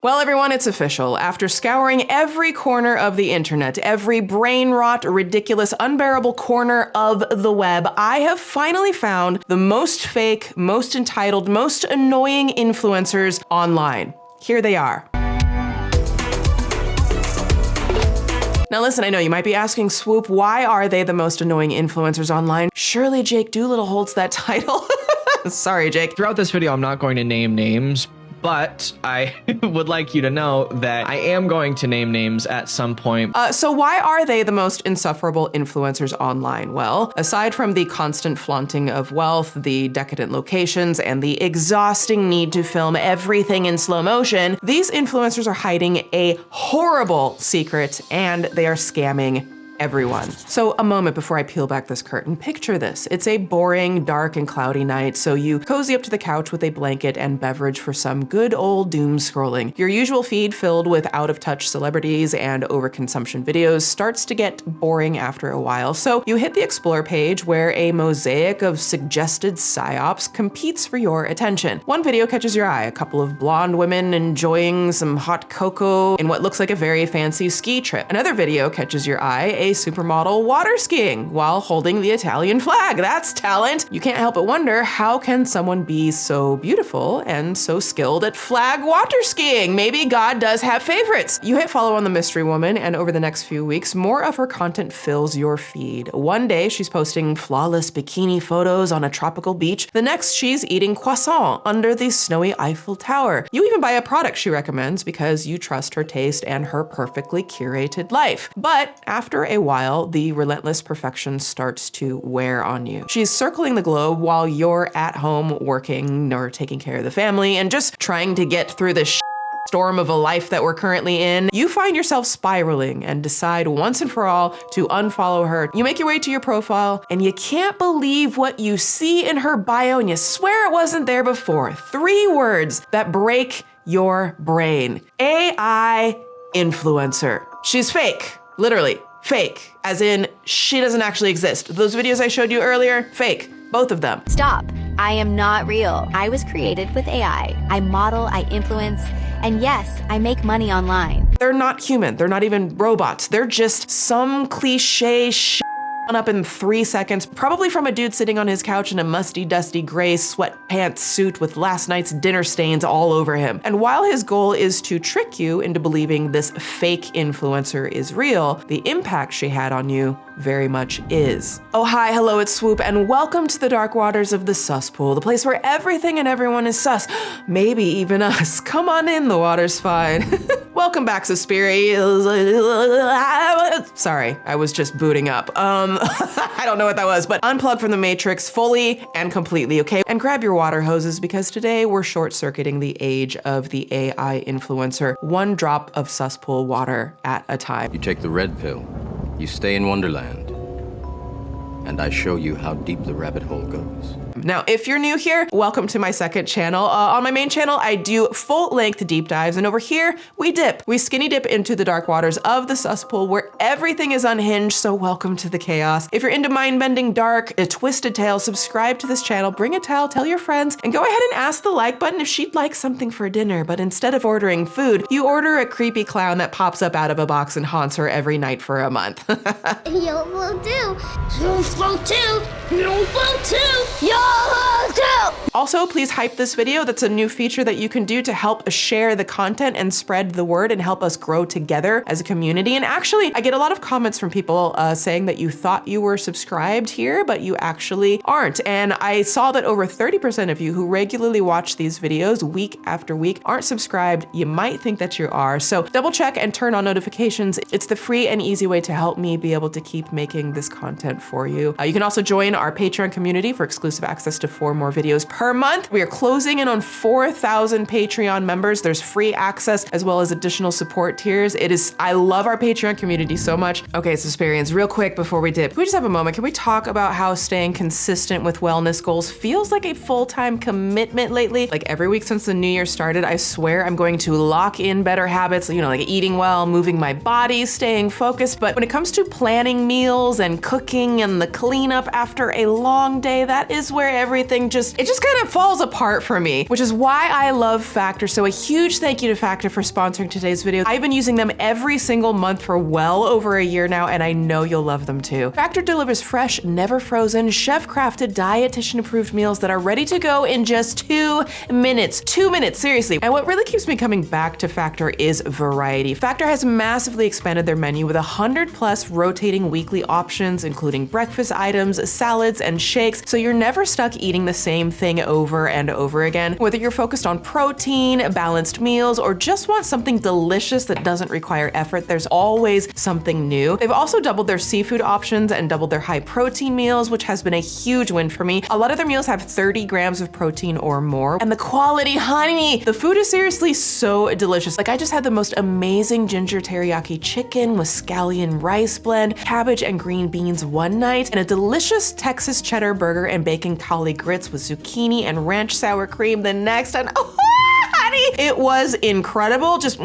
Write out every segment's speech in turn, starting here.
Well, everyone, it's official. After scouring every corner of the internet, every brain-rot, ridiculous, unbearable corner of the web, I have finally found the most fake, most entitled, most annoying influencers online. Here they are. Now listen, I know you might be asking, Swoop, why are they the most annoying influencers online? Surely Jake Doolittle holds that title. Sorry, Jake. Throughout this video, I'm not going to name names, but I would like you to know that I am going to name names at some point. So why are they the most insufferable influencers online? Well, aside from the constant flaunting of wealth, the decadent locations, and the exhausting need to film everything in slow motion, these influencers are hiding a horrible secret, and they are scamming everyone. So a moment before I peel back this curtain, picture this. It's a boring, dark, and cloudy night, so you cozy up to the couch with a blanket and beverage for some good old doom scrolling. Your usual feed filled with out-of-touch celebrities and overconsumption videos starts to get boring after a while, so you hit the Explore page where a mosaic of suggested psyops competes for your attention. One video catches your eye, a couple of blonde women enjoying some hot cocoa in what looks like a very fancy ski trip. Another video catches your eye, a supermodel water skiing while holding the Italian flag. That's talent. You can't help but wonder, how can someone be so beautiful and so skilled at flag water skiing? Maybe God does have favorites. You hit follow on the mystery woman, and over the next few weeks, more of her content fills your feed. One day, she's posting flawless bikini photos on a tropical beach. The next, she's eating croissant under the snowy Eiffel Tower. You even buy a product she recommends because you trust her taste and her perfectly curated life. But after a while, the relentless perfection starts to wear on you. She's circling the globe while you're at home working or taking care of the family and just trying to get through the storm of a life that we're currently in. You find yourself spiraling and decide once and for all to unfollow her. You make your way to your profile and you can't believe what you see in her bio, and you swear it wasn't there before. 3 words that break your brain. AI influencer. She's fake, literally. Fake, as in she doesn't actually exist. Those videos I showed you earlier, fake, both of them. Stop. I am not real. I was created with AI. I model, I influence, and yes, I make money online. They're not human. They're not even robots. They're just some cliche shit up in 3 seconds, probably from a dude sitting on his couch in a musty, dusty gray sweatpants suit with last night's dinner stains all over him. And while his goal is to trick you into believing this fake influencer is real, the impact she had on you very much is. Oh hi, hello, it's Swoop, and welcome to the dark waters of the Suspool, the place where everything and everyone is sus. Maybe even us. Come on in, the water's fine. Welcome back, Suspiri. Sorry, I was just booting up. I don't know what that was, but unplug from the Matrix fully and completely, okay? And grab your water hoses, because today we're short-circuiting the age of the AI influencer, 1 drop of Suspool water at a time. You take the red pill, you stay in Wonderland, and I show you how deep the rabbit hole goes. Now, if you're new here, welcome to my second channel. On my main channel, I do full-length deep dives, and over here, we dip. We skinny dip into the dark waters of the Suspool where everything is unhinged, so welcome to the chaos. If you're into mind-bending dark, a twisted tale, subscribe to this channel, bring a towel, tell your friends, and go ahead and ask the like button if she'd like something for dinner, but instead of ordering food, you order a creepy clown that pops up out of a box and haunts her every night for a month. You will do. You will do. You will do. You Also, please hype this video. That's a new feature that you can do to help share the content and spread the word and help us grow together as a community. And actually, I get a lot of comments from people saying that you thought you were subscribed here, but you actually aren't. And I saw that over 30% of you who regularly watch these videos week after week aren't subscribed. You might think that you are. So double check and turn on notifications. It's the free and easy way to help me be able to keep making this content for you. You can also join our Patreon community for exclusive access to 4 more videos per month. We are closing in on 4,000 Patreon members. There's free access as well as additional support tiers. I love our Patreon community so much. Okay, Suspirians, real quick before we dip, can we just have a moment? Can we talk about how staying consistent with wellness goals feels like a full-time commitment lately? Like every week since the new year started, I swear I'm going to lock in better habits, you know, like eating well, moving my body, staying focused. But when it comes to planning meals and cooking and the cleanup after a long day, that is where everything just kind kind of falls apart for me, which is why I love Factor. So a huge thank you to Factor for sponsoring today's video. I've been using them every single month for well over a year now, and I know you'll love them too. Factor delivers fresh, never frozen, chef-crafted, dietitian-approved meals that are ready to go in just 2 minutes. 2 minutes, seriously. And what really keeps me coming back to Factor is variety. Factor has massively expanded their menu with 100+ rotating weekly options, including breakfast items, salads, and shakes, so you're never stuck eating the same thing over and over again. Whether you're focused on protein, balanced meals, or just want something delicious that doesn't require effort, there's always something new. They've also doubled their seafood options and doubled their high protein meals, which has been a huge win for me. A lot of their meals have 30 grams of protein or more. And the quality, honey! The food is seriously so delicious. Like, I just had the most amazing ginger teriyaki chicken with scallion rice blend, cabbage and green beans one night, and a delicious Texas cheddar burger and bacon cauli grits with zucchini and ranch sour cream the next. And it was incredible. Just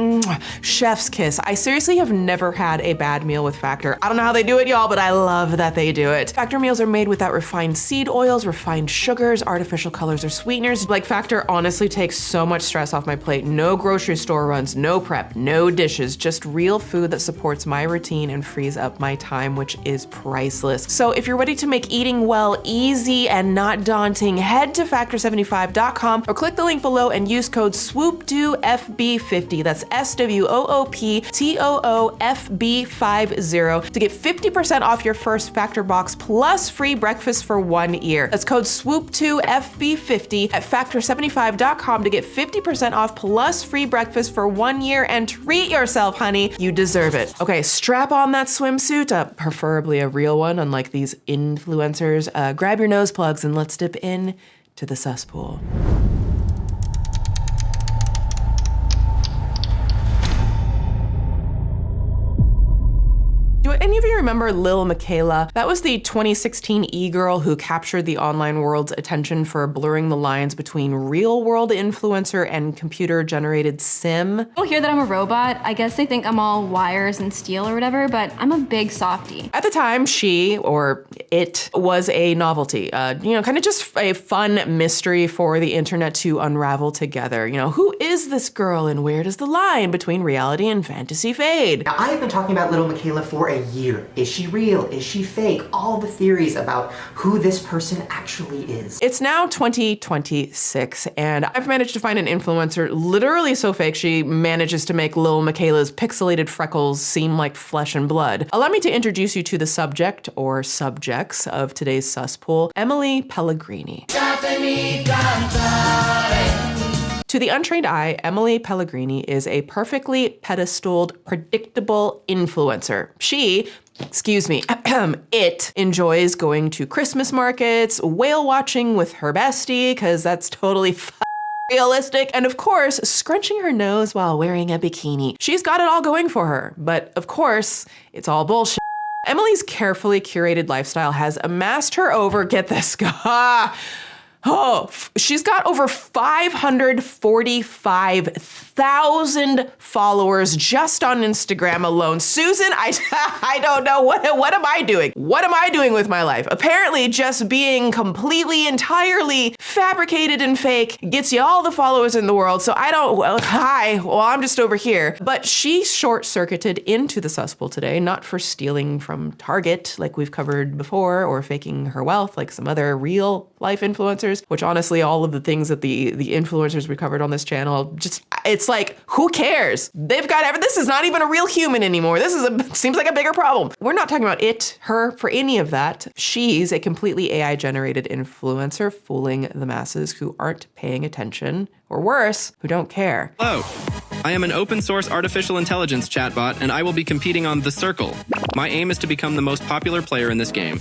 chef's kiss. I seriously have never had a bad meal with Factor. I don't know how they do it, y'all, but I love that they do it. Factor meals are made without refined seed oils, refined sugars, artificial colors, or sweeteners. Like, Factor honestly takes so much stress off my plate. No grocery store runs, no prep, no dishes, just real food that supports my routine and frees up my time, which is priceless. So if you're ready to make eating well easy and not daunting, head to factor75.com or click the link below and use code SWOOPTOOFB50. That's SWOOPTOOFB50 to get 50% off your first Factor box plus free breakfast for 1 year. That's code SWOOP2FB50 at factor75.com to get 50% off plus free breakfast for 1 year, and treat yourself, honey. You deserve it. Okay, strap on that swimsuit, preferably a real one, unlike these influencers. Grab your nose plugs and let's dip in to the cesspool. Do any of you remember Lil Miquela? That was the 2016 e-girl who captured the online world's attention for blurring the lines between real-world influencer and computer-generated sim. People hear that I'm a robot. I guess they think I'm all wires and steel or whatever, but I'm a big softie. At the time, she, or it, was a novelty. Kind of just a fun mystery for the internet to unravel together. Who is this girl and where does the line between reality and fantasy fade? Now, I've been talking about Little Miquela for a year. Is she real? Is she fake? All the theories about who this person actually is. It's now 2026, and I've managed to find an influencer literally so fake she manages to make Lil Miquela's pixelated freckles seem like flesh and blood. Allow me to introduce you to the subject, or subjects, of today's cesspool, Emily Pellegrini. To the untrained eye, Emily Pellegrini is a perfectly pedestaled, predictable influencer. She, it enjoys going to Christmas markets, whale watching with her bestie, because that's totally realistic, and of course, scrunching her nose while wearing a bikini. She's got it all going for her, but of course, it's all bullshit. Emily's carefully curated lifestyle has amassed her over, get this, she's got over 545,000 followers just on Instagram alone. Susan, I don't know, what am I doing? What am I doing with my life? Apparently just being completely, entirely fabricated and fake gets you all the followers in the world. So I'm just over here. But she short-circuited into the cesspool today, not for stealing from Target like we've covered before, or faking her wealth like some other real life influencers, which honestly, all of the things that the influencers we covered on this channel, it's like, who cares? They've got this is not even a real human anymore. Seems like a bigger problem. We're not talking about her for any of that. She's a completely AI generated influencer fooling the masses who aren't paying attention, or worse, who don't care. Hello, I am an open source artificial intelligence chatbot, and I will be competing on The Circle. My aim is to become the most popular player in this game,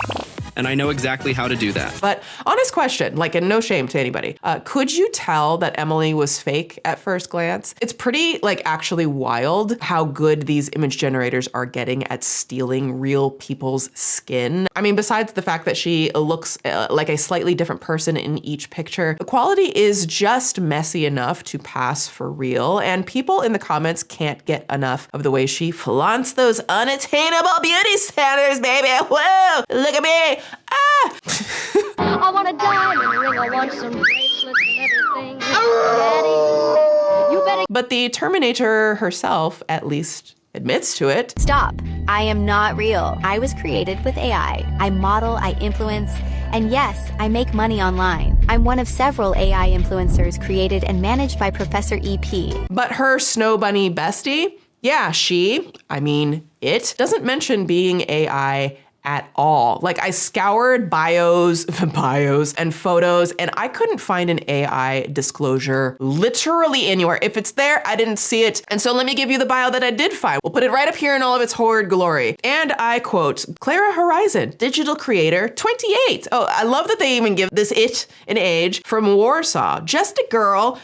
and I know exactly how to do that. But honest question, and no shame to anybody, could you tell that Emily was fake at first glance? It's pretty, actually wild how good these image generators are getting at stealing real people's skin. I mean, besides the fact that she looks like a slightly different person in each picture, the quality is just messy enough to pass for real, and people in the comments can't get enough of the way she flaunts those unattainable beauty standards, baby. Whoa, look at me. I want a diamond ring, I want some bracelets and everything. Daddy, you better. But the Terminator herself, at least, admits to it. Stop. I am not real. I was created with AI. I model, I influence, and yes, I make money online. I'm one of several AI influencers created and managed by Professor EP. But her Snow Bunny bestie, yeah, it doesn't mention being AI at all. Like, I scoured bios and photos, and I couldn't find an AI disclosure literally anywhere. If it's there, I didn't see it. And so let me give you the bio that I did find. We'll put it right up here in all of its horrid glory. And I quote, Clara Horizon, digital creator, 28. Oh, I love that they even give this an age, from Warsaw. Just a girl.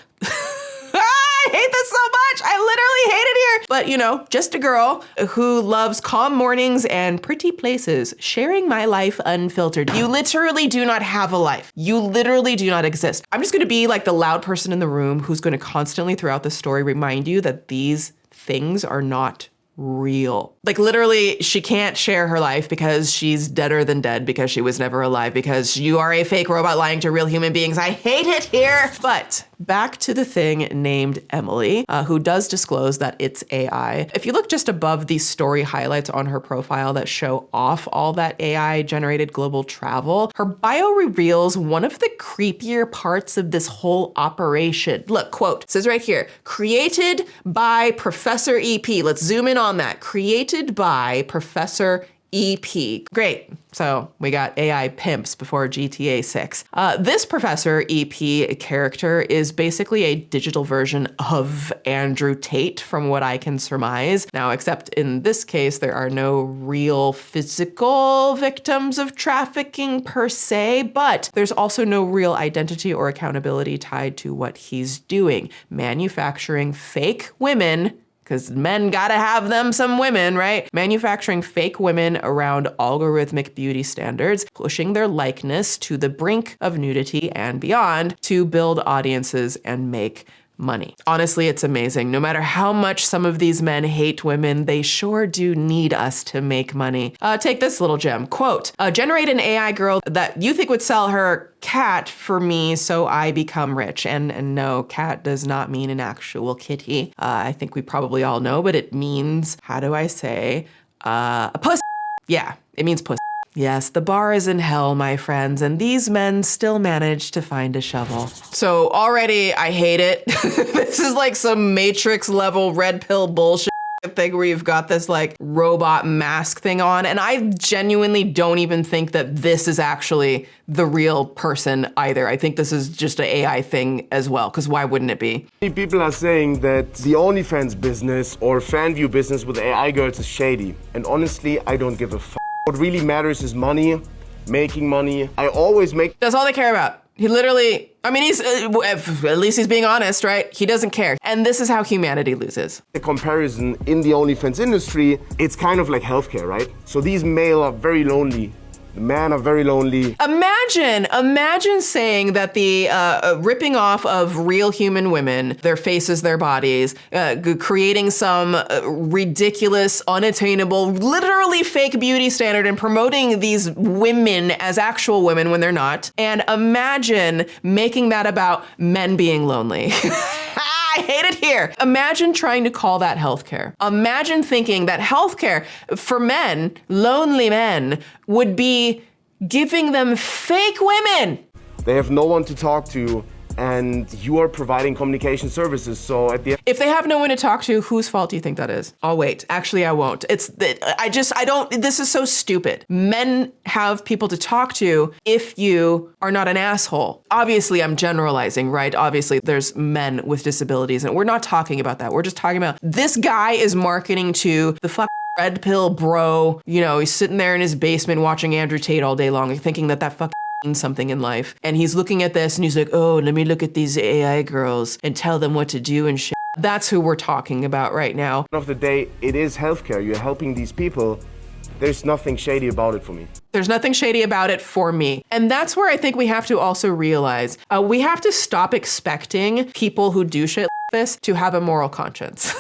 I hate this so much. I literally hate it here. But, just a girl who loves calm mornings and pretty places, sharing my life unfiltered. You literally do not have a life. You literally do not exist. I'm just going to be like the loud person in the room who's going to constantly throughout the story remind you that these things are not real. Like, literally, she can't share her life because she's deader than dead, because she was never alive, because you are a fake robot lying to real human beings. I hate it here. But back to the thing named Emily, who does disclose that it's AI. If you look just above the story highlights on her profile that show off all that AI generated global travel, her bio reveals one of the creepier parts of this whole operation. Look, quote, it says right here, created by Professor EP. Let's zoom in on that. Created by Professor EP. Great. So we got AI pimps before GTA 6. This Professor EP character is basically a digital version of Andrew Tate, from what I can surmise. Now, except in this case, there are no real physical victims of trafficking per se, but there's also no real identity or accountability tied to what he's doing. Manufacturing fake women, because men gotta have them some women, right? Manufacturing fake women around algorithmic beauty standards, pushing their likeness to the brink of nudity and beyond to build audiences and make money. Honestly, it's amazing. No matter how much some of these men hate women, they sure do need us to make money. Take this little gem. Quote, generate an AI girl that you think would sell her cat for me so I become rich. And no, cat does not mean an actual kitty. I think we probably all know, but it means, how do I say, a pussy. Yeah, it means pussy. Yes, the bar is in hell, my friends, and these men still manage to find a shovel. So already I hate it. This is like some Matrix level red pill bullshit thing where you've got this like robot mask thing on, and I genuinely don't even think that this is actually the real person either. I think this is just an AI thing as well, because why wouldn't it be? People are saying that the OnlyFans business or fan view business with AI girls is shady, and honestly, I don't give a f***. What really matters is money, making money. I always make... That's all they care about. He literally, he's, at least he's being honest, right? He doesn't care. And this is how humanity loses. The comparison in the OnlyFans industry, it's kind of like healthcare, right? So these male are very lonely. The men are very lonely. Imagine saying that the ripping off of real human women, their faces, their bodies, creating some ridiculous, unattainable, literally fake beauty standard and promoting these women as actual women when they're not. And imagine making that about men being lonely. I hate it here. Imagine trying to call that healthcare. Imagine thinking that healthcare for men, lonely men, would be giving them fake women. They have no one to talk to, and you are providing communication services, so at the end... If they have no one to talk to, whose fault do you think that is? I'll wait. Actually, I won't. This is so stupid. Men have people to talk to if you are not an asshole. Obviously, I'm generalizing, right? Obviously, there's men with disabilities, and we're not talking about that. We're just talking about this guy is marketing to the fucking red pill bro. He's sitting there in his basement watching Andrew Tate all day long and thinking that fucking something in life. And he's looking at this and he's like, oh, let me look at these AI girls and tell them what to do and shit. That's who we're talking about right now. At the end of the day, it is healthcare. You're helping these people. There's nothing shady about it for me. There's nothing shady about it for me. And that's where I think we have to also realize we have to stop expecting people who do shit like this to have a moral conscience.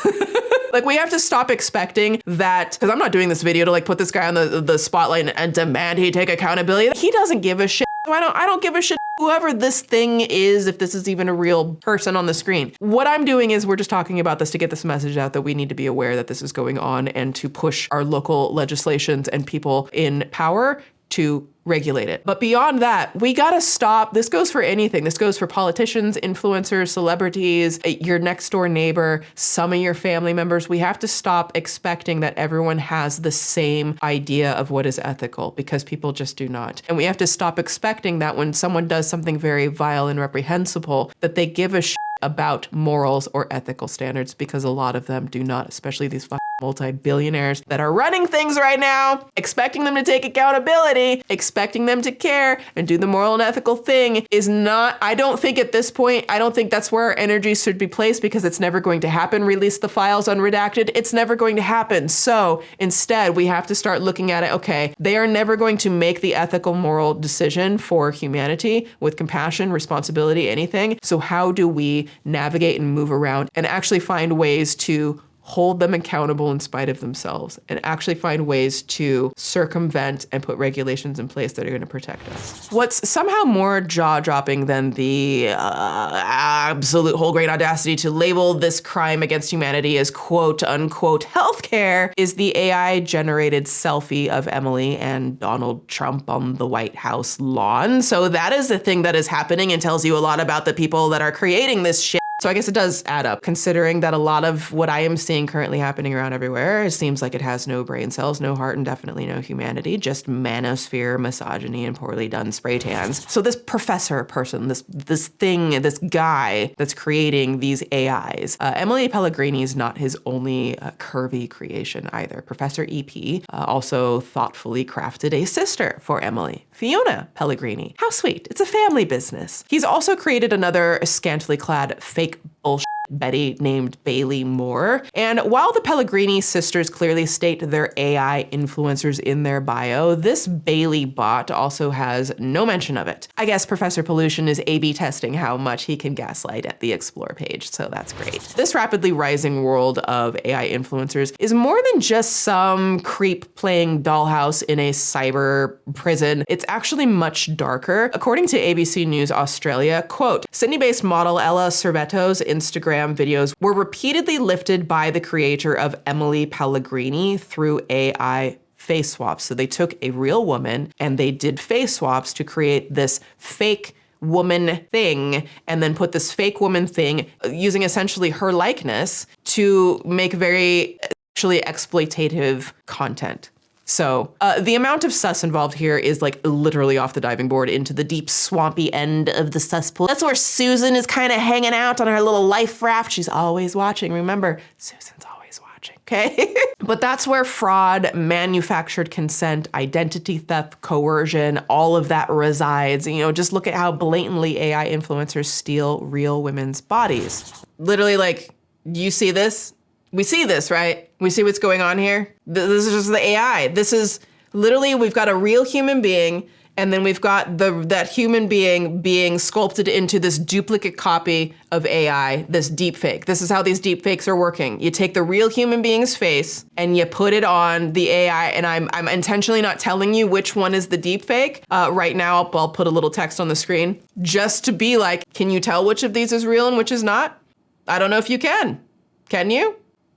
Like, we have to stop expecting that, because I'm not doing this video to like put this guy on the spotlight and demand he take accountability. He doesn't give a shit. I don't give a shit whoever this thing is, if this is even a real person on the screen. What I'm doing is we're just talking about this to get this message out that we need to be aware that this is going on and to push our local legislations and people in power to regulate it. But beyond that, we gotta stop. This goes for anything. This goes for politicians, influencers, celebrities, your next door neighbor, some of your family members. We have to stop expecting that everyone has the same idea of what is ethical, because people just do not. And we have to stop expecting that when someone does something very vile and reprehensible, that they give a shit about morals or ethical standards, because a lot of them do not, especially these multi-billionaires that are running things right now, expecting them to take accountability, expecting them to care and do the moral and ethical thing is not, I don't think at this point, I don't think that's where our energy should be placed, because it's never going to happen. Release the files unredacted. It's never going to happen. So instead, we have to start looking at it. Okay, they are never going to make the ethical, moral decision for humanity with compassion, responsibility, anything. So how do we navigate and move around and actually find ways to hold them accountable in spite of themselves, and actually find ways to circumvent and put regulations in place that are going to protect us? What's somehow more jaw-dropping than the absolute whole grain audacity to label this crime against humanity as quote unquote healthcare is the AI-generated selfie of Emily and Donald Trump on the White House lawn. So that is the thing that is happening and tells you a lot about the people that are creating this shit. So I guess it does add up, considering that a lot of what I am seeing currently happening around everywhere, it seems like it has no brain cells, no heart, and definitely no humanity, just manosphere, misogyny, and poorly done spray tans. So this professor person, this thing, this guy that's creating these AIs, Emily Pellegrini is not his only curvy creation either. Professor EP also thoughtfully crafted a sister for Emily, Fiona Pellegrini. How sweet. It's a family business. He's also created another scantily clad fake bullshit Betty named Bailey Moore. And while the Pellegrini sisters clearly state they're AI influencers in their bio, this Bailey bot also has no mention of it. I guess Professor Pollution is A/B testing how much he can gaslight at the Explore page, so that's great. This rapidly rising world of AI influencers is more than just some creep playing dollhouse in a cyber prison. It's actually much darker. According to ABC News Australia, quote, Sydney-based model Ella Serveto's Instagram videos were repeatedly lifted by the creator of Emily Pellegrini through AI face swaps. So they took a real woman and they did face swaps to create this fake woman thing, and then put this fake woman thing using essentially her likeness to make very actually exploitative content. So the amount of sus involved here is like literally off the diving board into the deep swampy end of the cesspool. That's where Susan is kind of hanging out on her little life raft. She's always watching. Remember, Susan's always watching, okay? But that's where fraud, manufactured consent, identity theft, coercion, all of that resides. You know, just look at how blatantly AI influencers steal real women's bodies. Literally, like, you see this? We see this, right? We see what's going on here. This is just the AI. This is literally, we've got a real human being, and then we've got that human being sculpted into this duplicate copy of AI, this deep fake. This is how these deep fakes are working. You take the real human being's face and you put it on the AI, and I'm intentionally not telling you which one is the deep fake. Right now, I'll put a little text on the screen just to be like, can you tell which of these is real and which is not? I don't know if you can. Can you?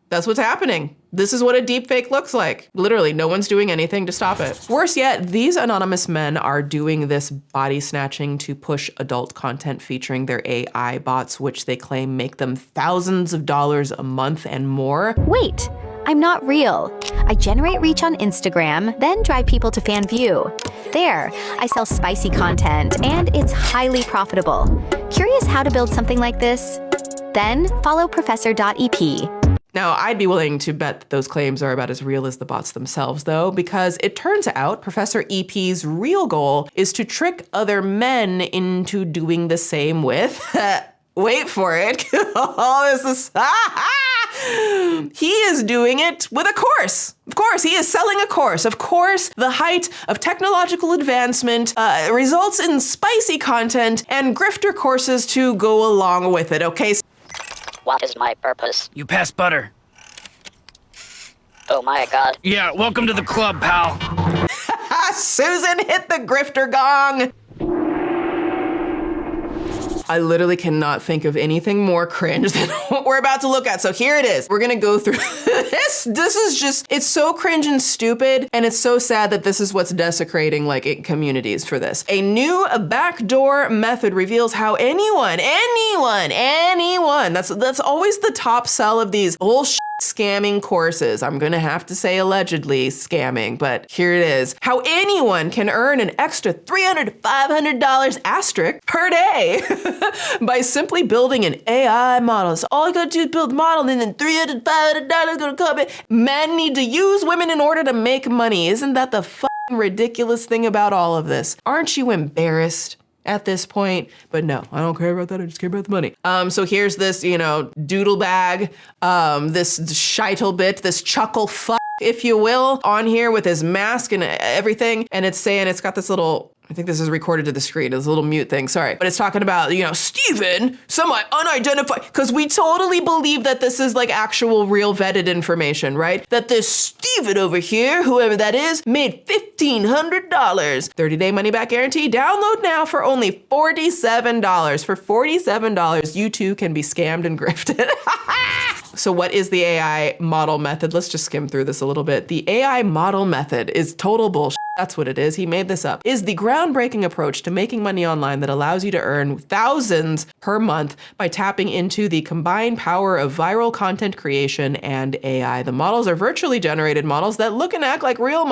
That's what's happening. This is what a deepfake looks like. Literally, no one's doing anything to stop it. Worse yet, these anonymous men are doing this body snatching to push adult content featuring their AI bots, which they claim make them thousands of dollars a month and more. Wait, I'm not real. I generate reach on Instagram, then drive people to fan view. There, I sell spicy content, and it's highly profitable. Curious how to build something like this? Then follow professor.ep. Now, I'd be willing to bet that those claims are about as real as the bots themselves, though, because it turns out Professor EP's real goal is to trick other men into doing the same with, wait for it, oh, this is, he is doing it with a course. Of course, he is selling a course. Of course, the height of technological advancement results in spicy content and grifter courses to go along with it, okay? What is my purpose? You pass butter. Oh my god. Yeah, welcome to the club, pal. Susan hit the grifter gong. I literally cannot think of anything more cringe than what we're about to look at. So here it is. We're gonna go through this. This is just, it's so cringe and stupid, and it's so sad that this is what's desecrating like communities for this. A new backdoor method reveals how anyone, that's always the top sell of these bullshit scamming courses. I'm gonna have to say allegedly scamming, but here it is. How anyone can earn an extra $300 to $500 asterisk per day by simply building an AI model. So all I gotta do is build a model, and then $300 to $500 gonna come in. Men need to use women in order to make money. Isn't that the fucking ridiculous thing about all of this? Aren't you embarrassed at this point? But no, I don't care about that. I just care about the money. So here's this, doodle bag, this shitle bit, this chuckle fuck, if you will, on here with his mask and everything. And it's saying, it's got this little, I think this is recorded to the screen. It's a little mute thing, sorry. But it's talking about, Steven, unidentified, because we totally believe that this is like actual real vetted information, right? That this Steven over here, whoever that is, made $1,500. 30-day money-back guarantee. Download now for only $47. For $47, you too can be scammed and grifted. So what is the AI model method? Let's just skim through this a little bit. The AI model method is total bullshit. That's what it is. He made this up. Is the groundbreaking approach to making money online that allows you to earn thousands per month by tapping into the combined power of viral content creation and AI. The models are virtually generated models that look and act like real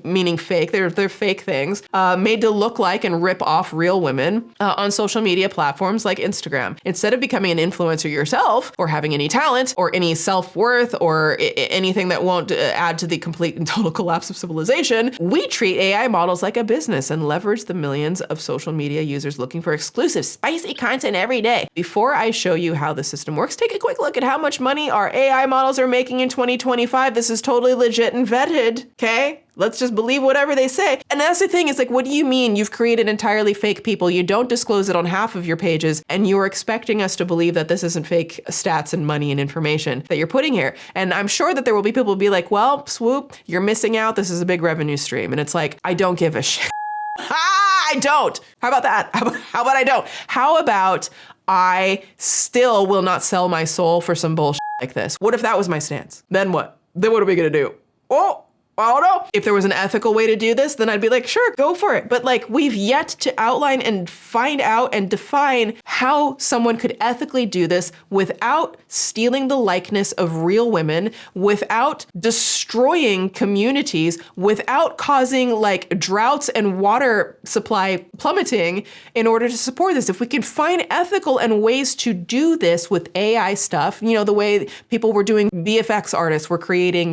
meaning fake. They're fake things made to look like and rip off real women on social media platforms like Instagram. Instead of becoming an influencer yourself or having any talent or any self-worth or anything that won't add to the complete and total collapse of civilization, we treat AI models like a business and leverage the millions of social media users looking for exclusive, spicy content every day. Before I show you how the system works, take a quick look at how much money our AI models are making in 2025. This is totally legit and vetted, okay? Let's just believe whatever they say. And that's the thing, it's like, what do you mean you've created entirely fake people? You don't disclose it on half of your pages, and you're expecting us to believe that this isn't fake stats and money and information that you're putting here. And I'm sure that there will be people who will be like, well, Swoop, you're missing out. This is a big revenue stream. And it's like, I don't give a shit. I don't. How about that? How about I don't? How about I still will not sell my soul for some bullshit like this? What if that was my stance? Then what? Then what are we gonna do? Oh, I don't know. If there was an ethical way to do this, then I'd be like, sure, go for it. But like, we've yet to outline and find out and define how someone could ethically do this without stealing the likeness of real women, without destroying communities, without causing like droughts and water supply plummeting in order to support this. If we can find ethical and ways to do this with AI stuff, the way people were doing, VFX artists were creating,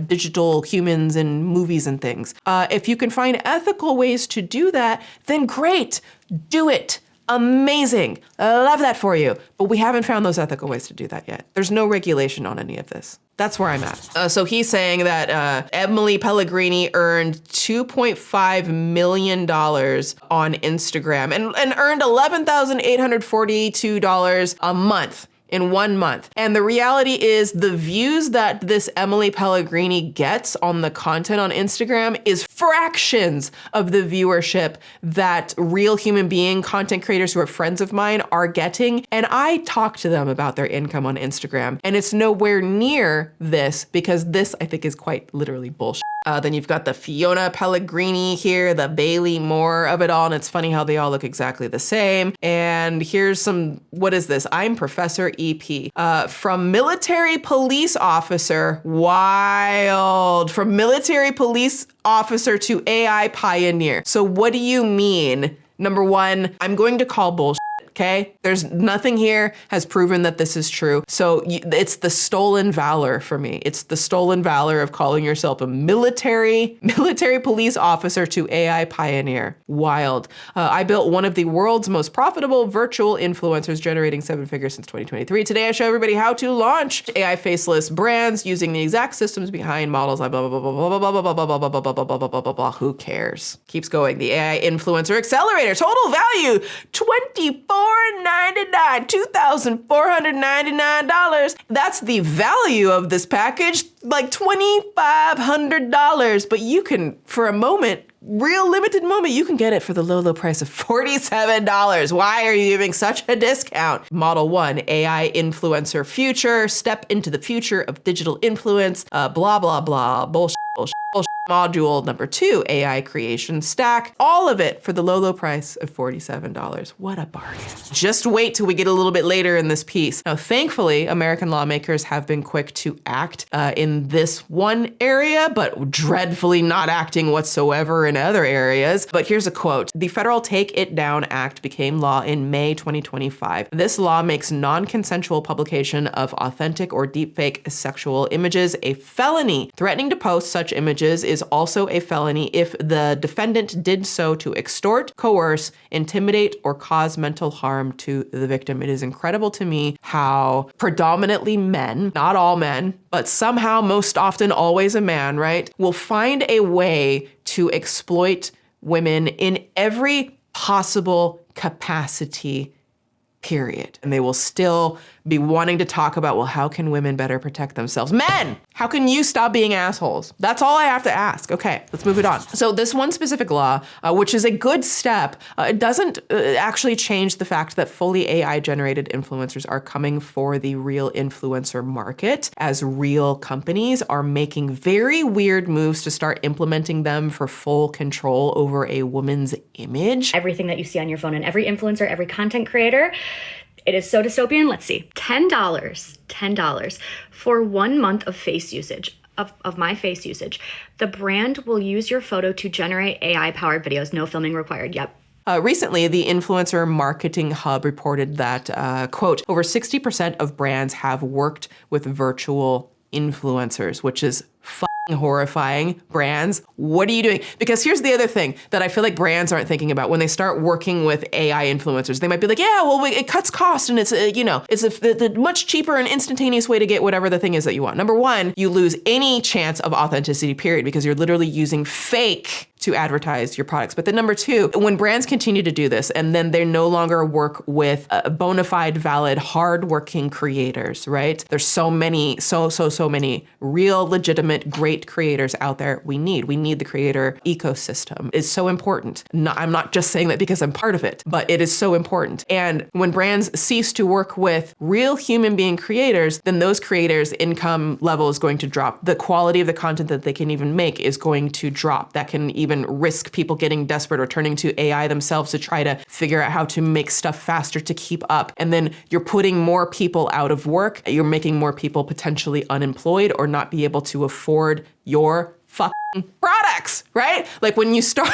digital humans in movies and things. If you can find ethical ways to do that, then great, do it. Amazing. I love that for you. But we haven't found those ethical ways to do that yet. There's no regulation on any of this. That's where I'm at. So he's saying that Emily Pellegrini earned $2.5 million on Instagram and earned $11,842 a month. In 1 month. And the reality is the views that this Emily Pellegrini gets on the content on Instagram is fractions of the viewership that real human being content creators who are friends of mine are getting. And I talk to them about their income on Instagram, and it's nowhere near this, because this I think is quite literally bullshit. Then you've got the Fiona Pellegrini here, the Bailey Moore of it all, and it's funny how they all look exactly the same. And here's some, what is this? I'm Professor EP. From military police officer, wild. From military police officer to AI pioneer. So what do you mean? Number one, I'm going to call bullshit. Okay, there's nothing here has proven that this is true. So it's the stolen valor for me. It's the stolen valor of calling yourself a military police officer to AI pioneer. Wild. I built one of the world's most profitable virtual influencers, generating 7 figures since 2023. Today, I show everybody how to launch AI faceless brands using the exact systems behind models. Blah, blah, blah, blah, blah, blah, blah, blah, blah, blah, blah, blah, blah, blah, blah, blah, blah, blah. Who cares? Keeps going. The AI Influencer Accelerator. Total value, $2,499. That's the value of this package, like $2,500. But you can, for a moment, real limited moment. You can get it for the low, low price of $47. Why are you giving such a discount? Model 1, AI influencer future, step into the future of digital influence, blah, blah, blah, bullshit, bullshit, bullshit. Module number 2, AI creation stack. All of it for the low, low price of $47. What a bargain. Just wait till we get a little bit later in this piece. Now, thankfully, American lawmakers have been quick to act in this one area, but dreadfully not acting whatsoever in other areas. But here's a quote. The Federal Take It Down Act became law in May 2025. This law makes non-consensual publication of authentic or deepfake sexual images a felony. Threatening to post such images is also a felony if the defendant did so to extort, coerce, intimidate, or cause mental harm to the victim. It is incredible to me how predominantly men, not all men, but somehow most often always a man, right, will find a way to exploit women in every possible capacity, period. And they will still be wanting to talk about, well, how can women better protect themselves? Men, how can you stop being assholes? That's all I have to ask. Okay, let's move it on. So this one specific law, which is a good step, it doesn't actually change the fact that fully AI-generated influencers are coming for the real influencer market, as real companies are making very weird moves to start implementing them for full control over a woman's image. Everything that you see on your phone and every influencer, every content creator, it is so dystopian. Let's see, $10 for 1 month of face usage, of my face usage. The brand will use your photo to generate AI-powered videos, no filming required. Yep. Recently, the Influencer Marketing Hub reported that, quote, over 60% of brands have worked with virtual influencers, which is horrifying. Brands, what are you doing? Because here's the other thing that I feel like brands aren't thinking about when they start working with AI influencers. They might be like, yeah, well, it cuts cost and it's, it's the much cheaper and instantaneous way to get whatever the thing is that you want. Number one, you lose any chance of authenticity, period, because you're literally using fake to advertise your products. But then number two, when brands continue to do this and then they no longer work with bona fide, valid, hardworking creators, right? There's so many real, legitimate, great creators out there. We need the creator ecosystem. It's so important. I'm not just saying that because I'm part of it, but it is so important. And when brands cease to work with real human being creators, then those creators' income level is going to drop. The quality of the content that they can even make is going to drop. That can even risk people getting desperate or turning to AI themselves to try to figure out how to make stuff faster to keep up. And then you're putting more people out of work. You're making more people potentially unemployed or not be able to afford your fucking products, right? Like when you start,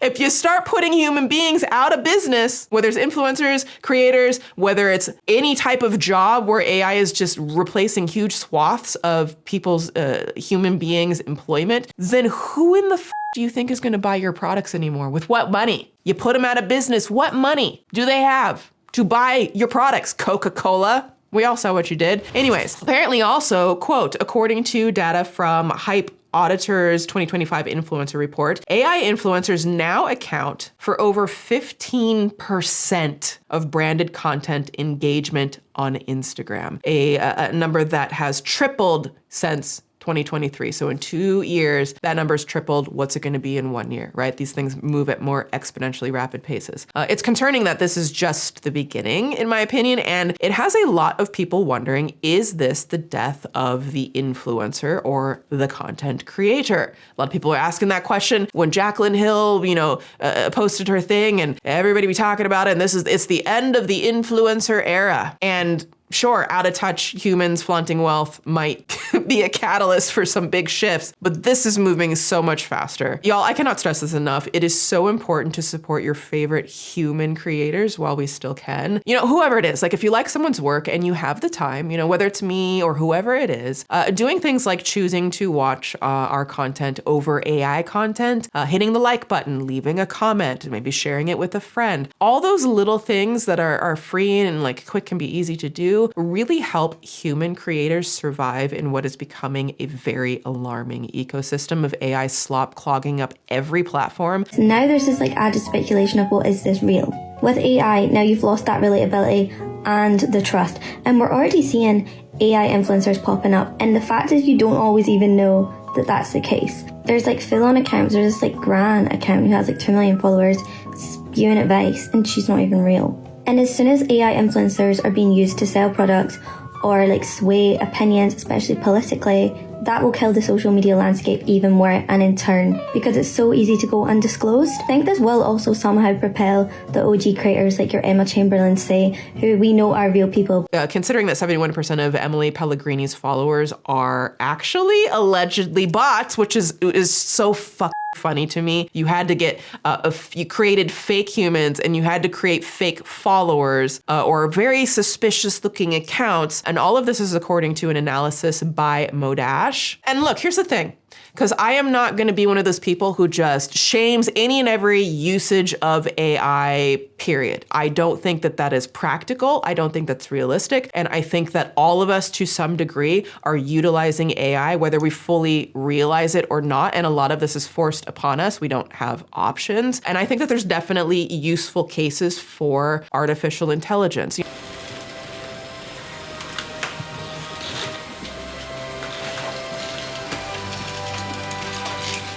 if you start putting human beings out of business, whether it's influencers, creators, whether it's any type of job where AI is just replacing huge swaths of people's human beings' employment, then who in the do you think is going to buy your products anymore? With what money? You put them out of business. What money do they have to buy your products? Coca-Cola? We all saw what you did. Anyways, apparently also, quote, according to data from Hype Auditor's 2025 influencer report, AI influencers now account for over 15% of branded content engagement on Instagram, a number that has tripled since 2023. So in 2 years, that number's tripled. What's it going to be in 1 year, right? These things move at more exponentially rapid paces. It's concerning that this is just the beginning, in my opinion, and it has a lot of people wondering, is this the death of the influencer or the content creator? A lot of people are asking that question when Jaclyn Hill, posted her thing and everybody be talking about it, and it's the end of the influencer era. And sure, out-of-touch humans flaunting wealth might be a catalyst for some big shifts, but this is moving so much faster. Y'all, I cannot stress this enough. It is so important to support your favorite human creators while we still can. Whoever it is, like if you like someone's work and you have the time, whether it's me or whoever it is, doing things like choosing to watch our content over AI content, hitting the like button, leaving a comment, maybe sharing it with a friend. All those little things that are free and like quick can be easy to do really help human creators survive in what is becoming a very alarming ecosystem of AI slop clogging up every platform. So now there's this added speculation of, well, is this real? With AI, now you've lost that relatability and the trust. And we're already seeing AI influencers popping up. And the fact is you don't always even know that that's the case. There's like full-on accounts. There's this like Gran account who has like 2 million followers spewing advice, and she's not even real. And as soon as AI influencers are being used to sell products or like sway opinions, especially politically, that will kill the social media landscape even more, and in turn, because it's so easy to go undisclosed, I think this will also somehow propel the OG creators like your Emma Chamberlain, say, who we know are real people. Considering that 71% of Emily Pellegrini's followers are actually allegedly bots, which is so fucking funny to me. You had to get, you created fake humans and you had to create fake followers or very suspicious looking accounts. And all of this is according to an analysis by Modash. And look, here's the thing. Because I am not going to be one of those people who just shames any and every usage of AI, period. I don't think that that is practical. I don't think that's realistic. And I think that all of us, to some degree, are utilizing AI, whether we fully realize it or not. And a lot of this is forced upon us. We don't have options. And I think that there's definitely useful cases for artificial intelligence.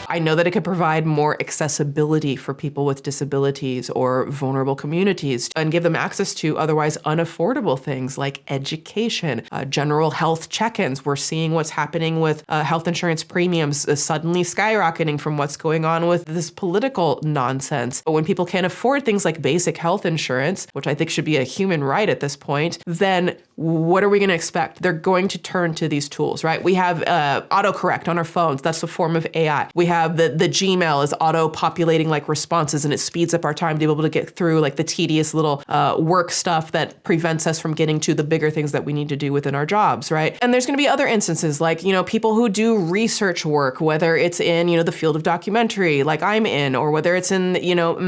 I know that it could provide more accessibility for people with disabilities or vulnerable communities and give them access to otherwise unaffordable things like education, general health check-ins. We're seeing what's happening with health insurance premiums suddenly skyrocketing from what's going on with this political nonsense. But when people can't afford things like basic health insurance, which I think should be a human right at this point, then what are we going to expect? They're going to turn to these tools, right? We have autocorrect on our phones. That's a form of AI. We have the Gmail is auto-populating like responses, and it speeds up our time to be able to get through like the tedious little work stuff that prevents us from getting to the bigger things that we need to do within our jobs, right? And there's going to be other instances like, people who do research work, whether it's in, the field of documentary like I'm in, or whether it's in,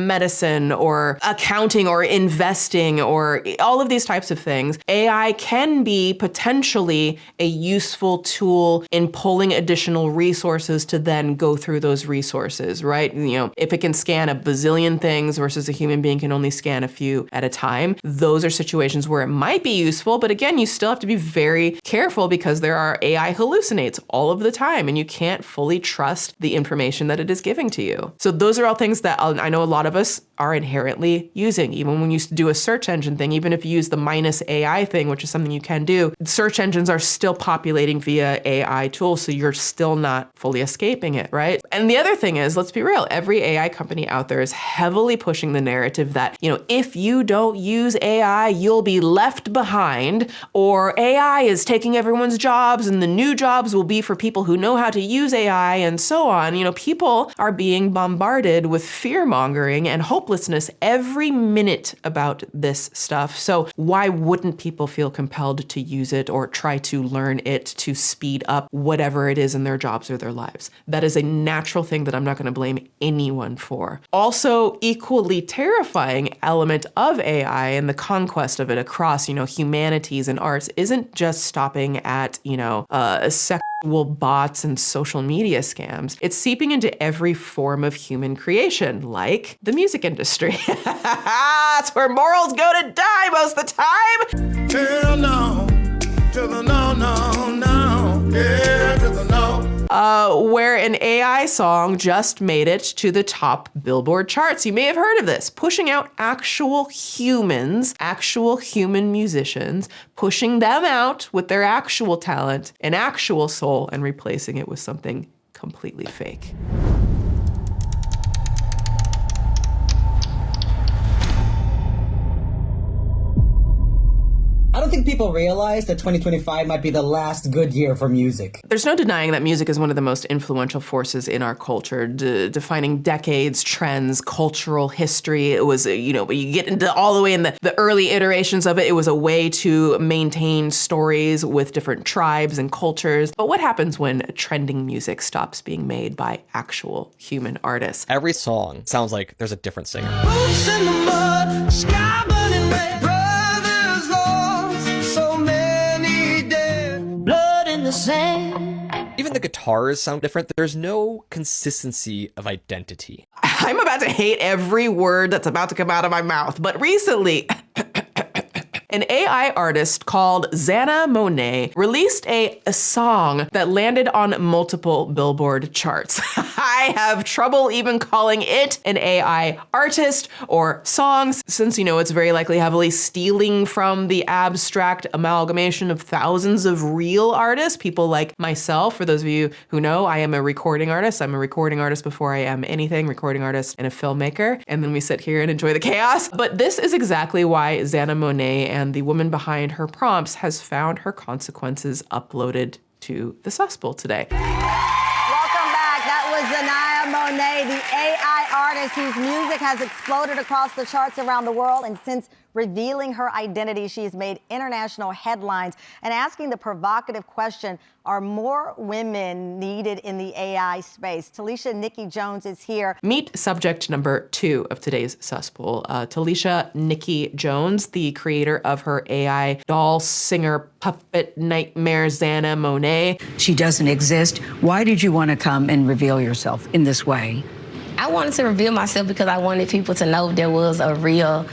medicine or accounting or investing or all of these types of things. AI can be potentially a useful tool in pulling additional resources to then go through those resources, right? If it can scan a bazillion things versus a human being can only scan a few at a time, those are situations where it might be useful. But again, you still have to be very careful because there are AI hallucinates all of the time and you can't fully trust the information that it is giving to you. So those are all things that I know a lot of us are inherently using. Even when you do a search engine thing, even if you use the -AI thing, which is something you can do, search engines are still populating via AI tools. So you're still not fully escaping it, right? And the other thing is, let's be real, every AI company out there is heavily pushing the narrative that, if you don't use AI, you'll be left behind, or AI is taking everyone's jobs and the new jobs will be for people who know how to use AI and so on. People are being bombarded with fear-mongering and hopelessness every minute about this stuff. So why wouldn't people feel compelled to use it or try to learn it to speed up whatever it is in their jobs or their lives? That is a natural thing that I'm not going to blame anyone for. Also, equally terrifying element of AI and the conquest of it across, humanities and arts isn't just stopping at, sexual bots and social media scams. It's seeping into every form of human creation, like the music industry. That's where morals go to die most of the time. Hell no, to the no, no, no, yeah, to the no. Where an AI song just made it to the top Billboard charts. You may have heard of this, pushing out actual humans, actual human musicians, pushing them out with their actual talent and actual soul and replacing it with something completely fake. I don't think people realize that 2025 might be the last good year for music. There's no denying that music is one of the most influential forces in our culture, defining decades, trends, cultural history. It was, but you get into all the way in the early iterations of it, it was a way to maintain stories with different tribes and cultures. But what happens when trending music stops being made by actual human artists? Every song sounds like there's a different singer. Boots in the mud, sky burning red. Even the guitars sound different. There's no consistency of identity. I'm about to hate every word that's about to come out of my mouth, but recently, An AI artist called Xana Monet released a song that landed on multiple Billboard charts. I have trouble even calling it an AI artist or songs, since it's very likely heavily stealing from the abstract amalgamation of thousands of real artists, people like myself. For those of you who know, I am a recording artist. I'm a recording artist before I am anything, recording artist and a filmmaker. And then we sit here and enjoy the chaos. But this is exactly why Xana Monet and the woman behind her prompts has found her consequences uploaded to the Suspool today. Welcome back. That was Xana Monet, the AI artist whose music has exploded across the charts around the world. And since revealing her identity, she has made international headlines and asking the provocative question, are more women needed in the AI space? Talisha Nikki Jones is here. Meet subject number 2 of today's Suspool. Talisha Nikki Jones, the creator of her AI doll singer puppet nightmare Xana Monet. She doesn't exist. Why did you want to come and reveal yourself in this way? I wanted to reveal myself because I wanted people to know there was a real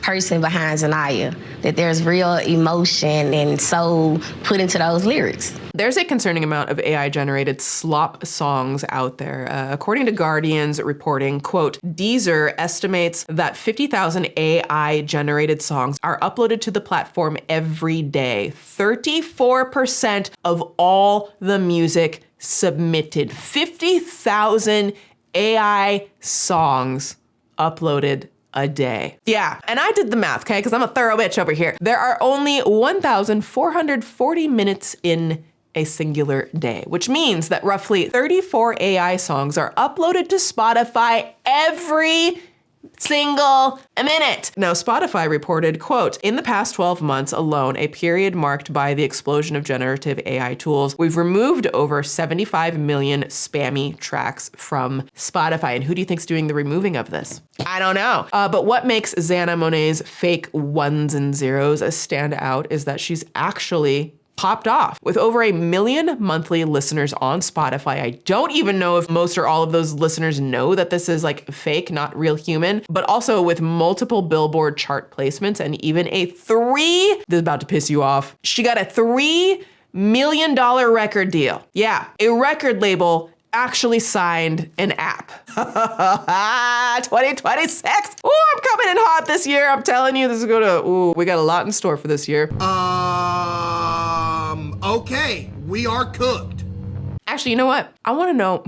person behind Zanaya, that there's real emotion and soul put into those lyrics. There's a concerning amount of AI-generated slop songs out there. According to Guardian's reporting, quote, Deezer estimates that 50,000 AI-generated songs are uploaded to the platform every day. 34% of all the music submitted. 50,000 AI songs uploaded a day. Yeah, and I did the math, okay, because I'm a thorough bitch over here. There are only 1,440 minutes in a singular day, which means that roughly 34 AI songs are uploaded to Spotify every single minute. Now, Spotify reported, quote, in the past 12 months alone, a period marked by the explosion of generative AI tools, we've removed over 75 million spammy tracks from Spotify. And who do you think's doing the removing of this? I don't know. But what makes Xana Monet's fake ones and zeros stand out is that she's actually popped off with over 1 million monthly listeners on Spotify. I don't even know if most or all of those listeners know that this is like fake, not real human, but also with multiple Billboard chart placements and even this is about to piss you off. She got a $3 million record deal. Yeah, a record label actually signed an app. 2026. Ooh, I'm coming in hot this year. I'm telling you, this is we got a lot in store for this year. Okay, we are cooked. Actually, you know what? I want to know.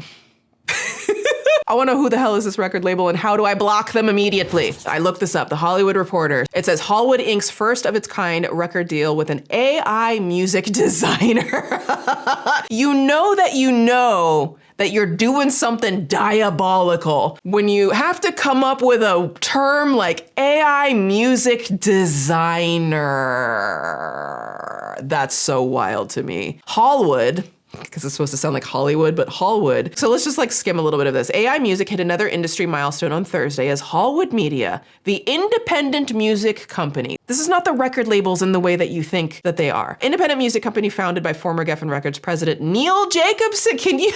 I want to know who the hell is this record label and how do I block them immediately? I looked this up, The Hollywood Reporter. It says Hollywood Inc.'s first of its kind record deal with an AI music designer. You know that you're doing something diabolical when you have to come up with a term like AI music designer. That's so wild to me. Hollywood, because it's supposed to sound like Hollywood, but Hollywood. So let's just skim a little bit of this. AI music hit another industry milestone on Thursday as Hollywood Media, the independent music company. This is not the record labels in the way that you think that they are. Independent music company founded by former Geffen Records president Neil Jacobson. Can you...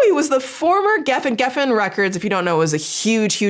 He was the former Geffen Records, if you don't know, was a huge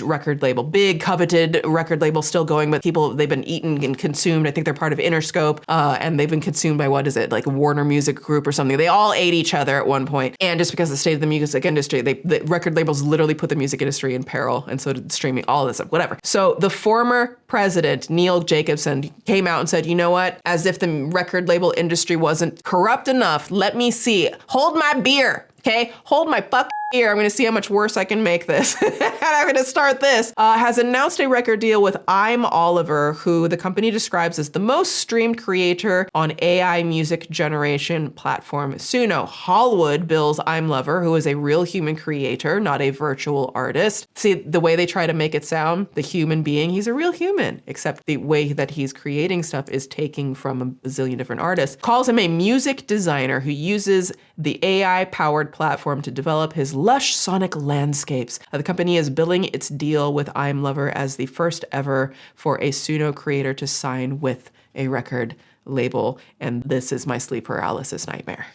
record label. Big, coveted record label, still going, but they've been eaten and consumed. I think they're part of Interscope, and they've been consumed by, Warner Music Group or something. They all ate each other at one point. And just because of the state of the music industry, the record labels literally put the music industry in peril, and so did streaming, all of this stuff, whatever. So the former president, Neil Jacobson, came out and said, you know what? As if the record label industry wasn't corrupt enough, let me see. Hold my beer. Okay, hold my fucking beer. I'm gonna see how much worse I can make this. And I'm gonna start this. Has announced a record deal with I'm Oliver, who the company describes as the most streamed creator on AI music generation platform Suno. Hollywood bills I'm Lover, who is a real human creator, not a virtual artist. See, the way they try to make it sound, the human being, he's a real human, except the way that he's creating stuff is taking from a bazillion different artists. Calls him a music designer who uses the AI-powered platform to develop his lush sonic landscapes. The company is billing its deal with I'm Lover as the first ever for a Suno creator to sign with a record label, and this is my sleep paralysis nightmare.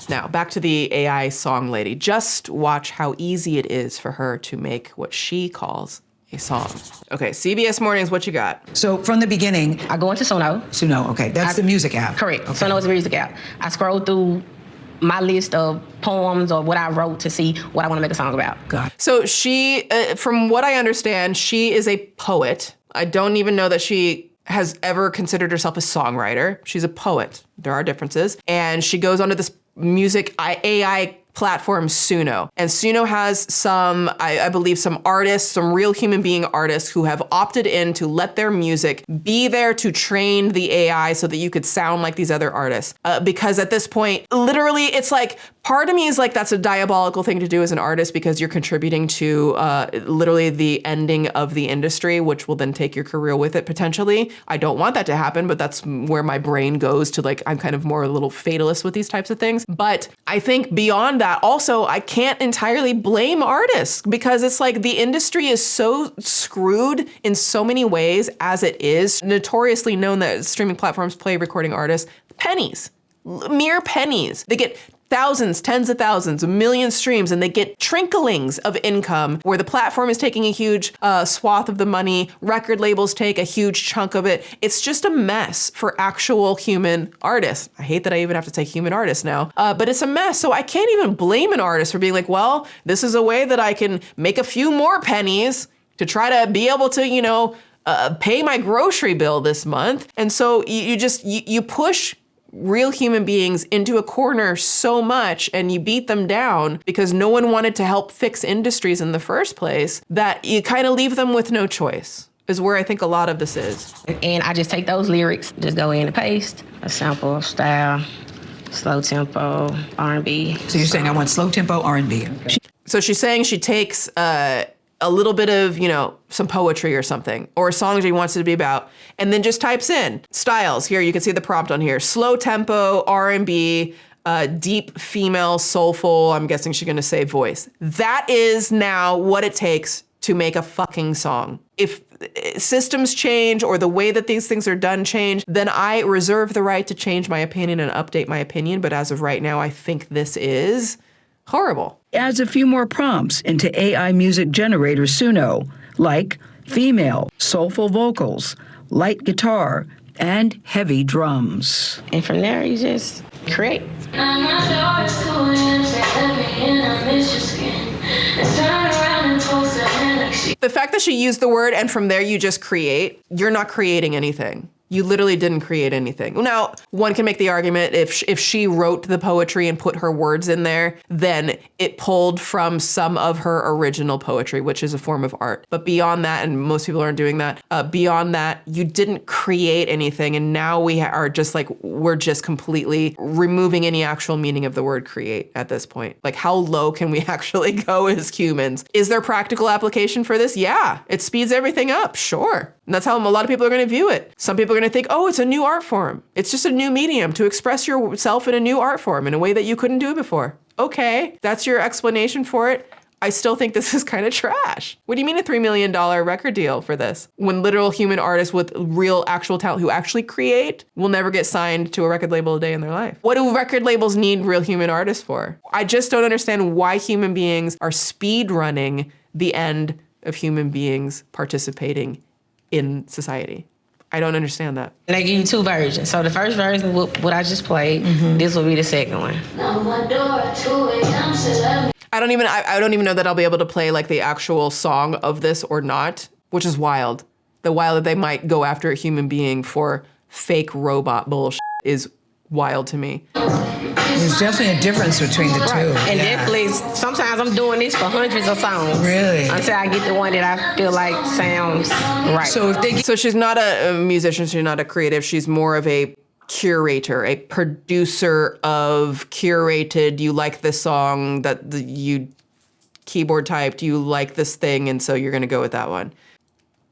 Now, back to the AI song lady. Just watch how easy it is for her to make what she calls a song. Okay, CBS Mornings, what you got? So from the beginning, I go into Suno. Suno, okay, that's the music app. Correct. Okay. Suno is the music app. I scroll through my list of poems or what I wrote to see what I want to make a song about. God. So she, from what I understand, she is a poet. I don't even know that she has ever considered herself a songwriter. She's a poet. There are differences. And she goes onto this music AI platform, Suno. And Suno has some, I believe, some artists, some real human being artists who have opted in to let their music be there to train the AI so that you could sound like these other artists. Because at this point, literally, it's like, part of me is like, that's a diabolical thing to do as an artist because you're contributing to literally the ending of the industry, which will then take your career with it potentially. I don't want that to happen, but that's where my brain goes to, like, I'm kind of more a little fatalist with these types of things. But I think beyond that, also, I can't entirely blame artists because it's like the industry is so screwed in so many ways as it is. Notoriously known that streaming platforms play recording artists pennies, mere pennies. They get thousands, tens of thousands, a million streams, and they get trinklings of income where the platform is taking a huge swath of the money. Record labels take a huge chunk of it. It's just a mess for actual human artists. I hate that I even have to say human artists now, but it's a mess. So I can't even blame an artist for being like, well, this is a way that I can make a few more pennies to try to be able to, you know, pay my grocery bill this month. And so you push real human beings into a corner so much and you beat them down because no one wanted to help fix industries in the first place that you kind of leave them with no choice is where I think a lot of this is. And I just take those lyrics, just go in and paste a sample, style, slow tempo, R&B. So you're saying I want slow tempo R&B. Okay. So she's saying she takes a little bit of, you know, some poetry or something, or a song she wants it to be about, and then just types in styles. Here, you can see the prompt on here. Slow tempo, R&B, deep female, soulful, I'm guessing she's gonna say voice. That is now what it takes to make a fucking song. If systems change or the way that these things are done change, then I reserve the right to change my opinion and update my opinion. But as of right now, I think this is horrible. Adds a few more prompts into AI music generator Suno, like female, soulful vocals, light guitar, and heavy drums. And from there, you just create. The fact that she used the word and from there you just create, you're not creating anything. You literally didn't create anything. Now, one can make the argument if she wrote the poetry and put her words in there, then it pulled from some of her original poetry, which is a form of art. But beyond that, and most people aren't doing that, beyond that, you didn't create anything. And now we are just like, we're just completely removing any actual meaning of the word create at this point. Like, how low can we actually go as humans? Is there practical application for this? Yeah, it speeds everything up, sure. And that's how a lot of people are going to view it. Some people are going to think, oh, it's a new art form. It's just a new medium to express yourself in a new art form in a way that you couldn't do before. Okay, that's your explanation for it. I still think this is kind of trash. What do you mean a $3 million record deal for this? When literal human artists with real actual talent who actually create will never get signed to a record label a day in their life. What do record labels need real human artists for? I just don't understand why human beings are speed running the end of human beings participating in society. I don't understand that. And they give you two versions. So the first version, what I just played, this will be the second one. I don't even know that I'll be able to play like the actual song of this or not, which is wild. The wild that they might go after a human being for fake robot bullshit is wild to me. There's definitely a difference between the two. And definitely, sometimes I'm doing this for hundreds of songs. Really? Until I get the one that I feel like sounds right. So she's not a musician, she's not a creative, she's more of a curator, a producer of curated, you like this song that you keyboard typed, you like this thing, and so you're gonna go with that one.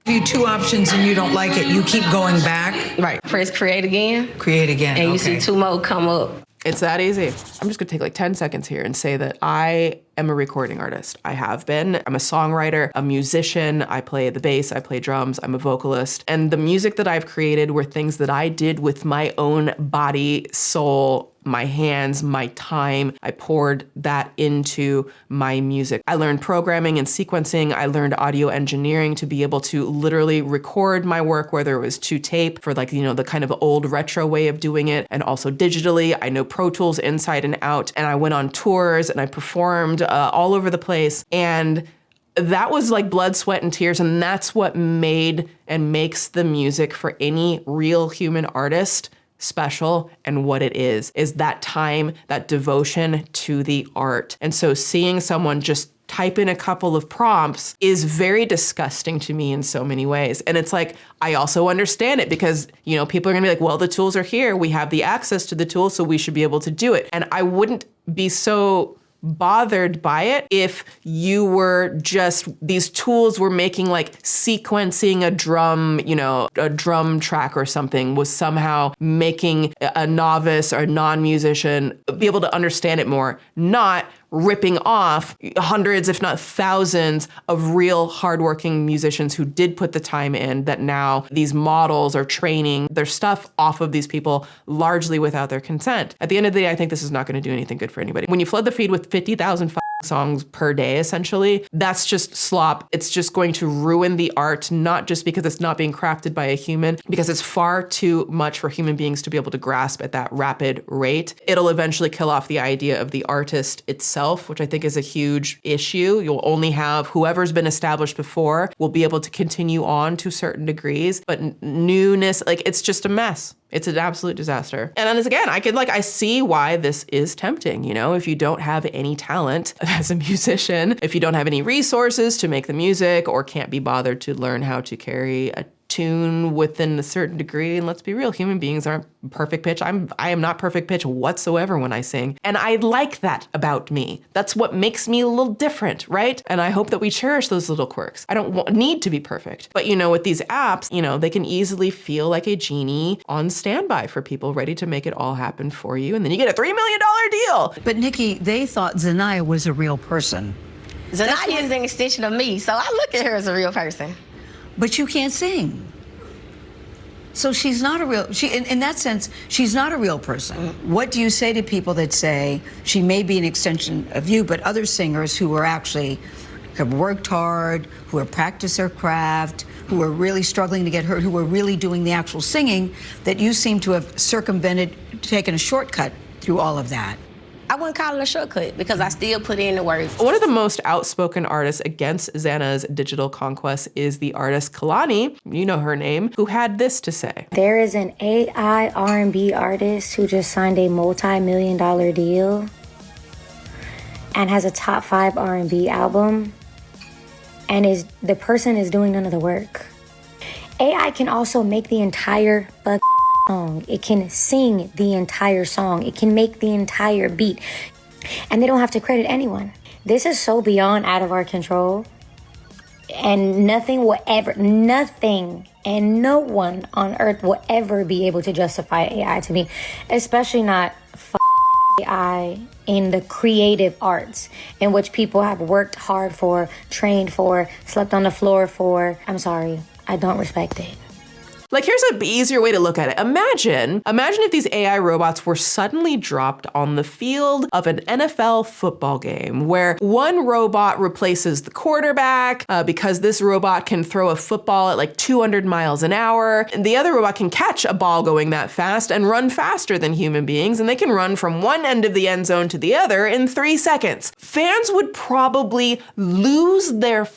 If you two options and you don't like it, you keep going back. Right, press create again. Create again, and you see two more come up. It's that easy. I'm just gonna take like 10 seconds here and say that I am a recording artist. I have been. I'm a songwriter, a musician. I play the bass, I play drums, I'm a vocalist. And the music that I've created were things that I did with my own body, soul, my hands, my time. I poured that into my music. I learned programming and sequencing. I learned audio engineering to be able to literally record my work, whether it was to tape for like, you know, the kind of old retro way of doing it, and also digitally. I know Pro Tools inside and out, and I went on tours and I performed all over the place. And that was like blood, sweat, and tears. And that's what made and makes the music for any real human artist special, and what it is that time, that devotion to the art. And so seeing someone just type in a couple of prompts is very disgusting to me in so many ways. And it's like, I also understand it because, you know, people are gonna be like, well, the tools are here. We have the access to the tools, so we should be able to do it. And I wouldn't be so bothered by it if you were just, these tools were making like sequencing a drum, you know, a drum track or something was somehow making a novice or a non-musician be able to understand it more, not ripping off hundreds, if not thousands, of real hardworking musicians who did put the time in, that now these models are training their stuff off of these people largely without their consent. At the end of the day, I think this is not going to do anything good for anybody. When you flood the feed with 50,000 songs per day, essentially, that's just slop. It's just going to ruin the art, not just because it's not being crafted by a human, because it's far too much for human beings to be able to grasp at that rapid rate. It'll eventually kill off the idea of the artist itself, which I think is a huge issue. You'll only have whoever's been established before will be able to continue on to certain degrees, but newness, like, it's just a mess. It's an absolute disaster. And then again, I see why this is tempting. You know, if you don't have any talent as a musician, if you don't have any resources to make the music, or can't be bothered to learn how to carry a tune within a certain degree, and let's be real, human beings aren't perfect pitch. I am not perfect pitch whatsoever when I sing. And I like that about me. That's what makes me a little different, right? And I hope that we cherish those little quirks. I don't need to be perfect. But, you know, with these apps, you know, they can easily feel like a genie on standby for people, ready to make it all happen for you. And then you get a $3 million deal. But Nikki, they thought Zanaya was a real person. Zanaya is an extension of me, so I look at her as a real person. But you can't sing. So she's not a real, in that sense, she's not a real person. What do you say to people that say she may be an extension of you, but other singers who are actually, have worked hard, who have practiced their craft, who are really struggling to get heard, who are really doing the actual singing, that you seem to have circumvented, taken a shortcut through all of that? I wouldn't call it a shortcut because I still put in the work. One of the most outspoken artists against Xana's digital conquest is the artist Kalani, you know her name, who had this to say. There is an AI R&B artist who just signed a multi-million-dollar deal and has a top 5 R&B album, and the person is doing none of the work. AI can also make the entire song. It can sing the entire song. It can make the entire beat. And they don't have to credit anyone. This is so beyond out of our control. And nothing and no one on earth will ever be able to justify AI to me. Especially not AI in the creative arts, in which people have worked hard for, trained for, slept on the floor for. I'm sorry, I don't respect it. Like, here's an easier way to look at it. Imagine if these AI robots were suddenly dropped on the field of an NFL football game, where one robot replaces the quarterback because this robot can throw a football at like 200 miles an hour, and the other robot can catch a ball going that fast and run faster than human beings, and they can run from one end of the end zone to the other in 3 seconds. Fans would probably lose their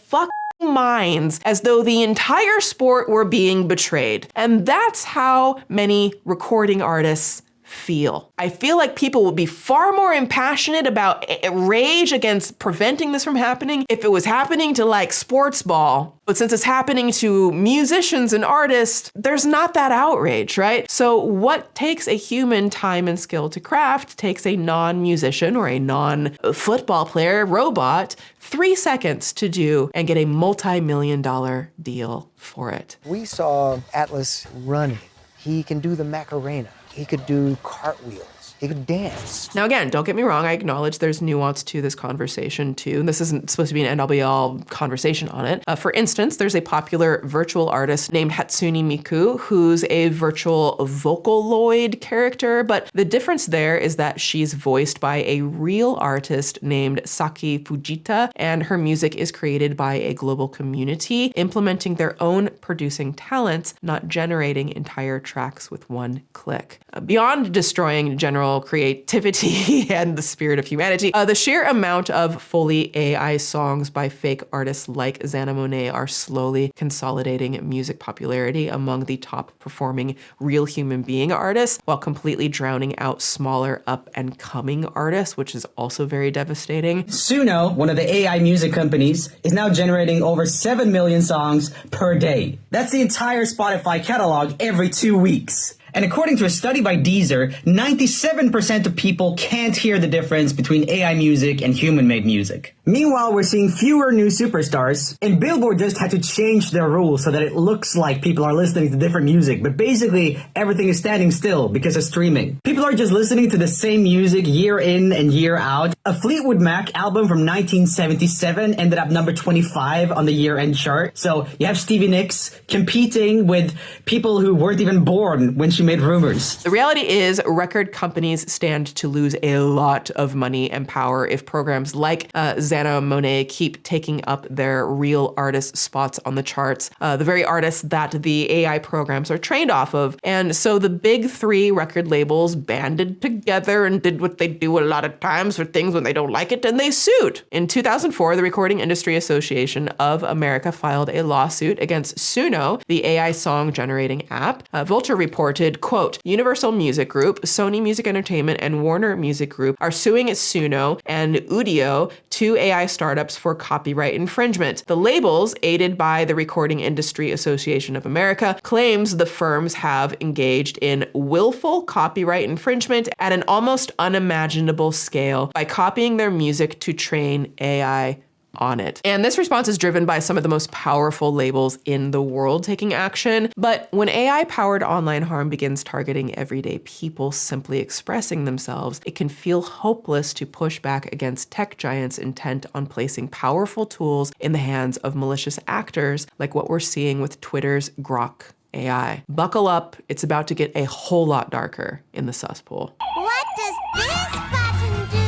minds, as though the entire sport were being betrayed. And that's how many recording artists feel. I feel like people would be far more impassionate about rage against preventing this from happening if it was happening to like sports ball. But since it's happening to musicians and artists, there's not that outrage, right? So what takes a human time and skill to craft takes a non-musician or a non-football player robot 3 seconds to do and get a multi-million-dollar deal for it. We saw Atlas running. He can do the Macarena. He could do cartwheels. He could dance. Now, again, don't get me wrong. I acknowledge there's nuance to this conversation, too. And this isn't supposed to be an end-all-be-all conversation on it. For instance, there's a popular virtual artist named Hatsune Miku, who's a virtual Vocaloid character. But the difference there is that she's voiced by a real artist named Saki Fujita, and her music is created by a global community, implementing their own producing talents, not generating entire tracks with one click. Beyond destroying general creativity and the spirit of humanity, the sheer amount of fully AI songs by fake artists like Xana Monet are slowly consolidating music popularity among the top performing real human being artists, while completely drowning out smaller up and coming artists, which is also very devastating. Suno, one of the AI music companies, is now generating over 7 million songs per day. That's the entire Spotify catalog every 2 weeks. And according to a study by Deezer, 97% of people can't hear the difference between AI music and human-made music. Meanwhile, we're seeing fewer new superstars, and Billboard just had to change their rules so that it looks like people are listening to different music, but basically everything is standing still because of streaming. People are just listening to the same music year in and year out. A Fleetwood Mac album from 1977 ended up number 25 on the year-end chart. So you have Stevie Nicks competing with people who weren't even born when she made Rumors. The reality is record companies stand to lose a lot of money and power if programs like Xana Monet keep taking up their real artist spots on the charts, the very artists that the AI programs are trained off of. And so the big three record labels banded together and did what they do a lot of times for things when they don't like it, and they sued. In 2004, the Recording Industry Association of America filed a lawsuit against Suno, the AI song generating app. Vulture reported, quote, Universal Music Group, Sony Music Entertainment, and Warner Music Group are suing Suno and Udio, two AI startups, for copyright infringement. The labels, aided by the Recording Industry Association of America, claims the firms have engaged in willful copyright infringement at an almost unimaginable scale by copying their music to train AI on it. And this response is driven by some of the most powerful labels in the world taking action. But when AI-powered online harm begins targeting everyday people simply expressing themselves, it can feel hopeless to push back against tech giants intent on placing powerful tools in the hands of malicious actors like what we're seeing with Twitter's Grok AI. Buckle up, it's about to get a whole lot darker in the Suspool. What does this button do?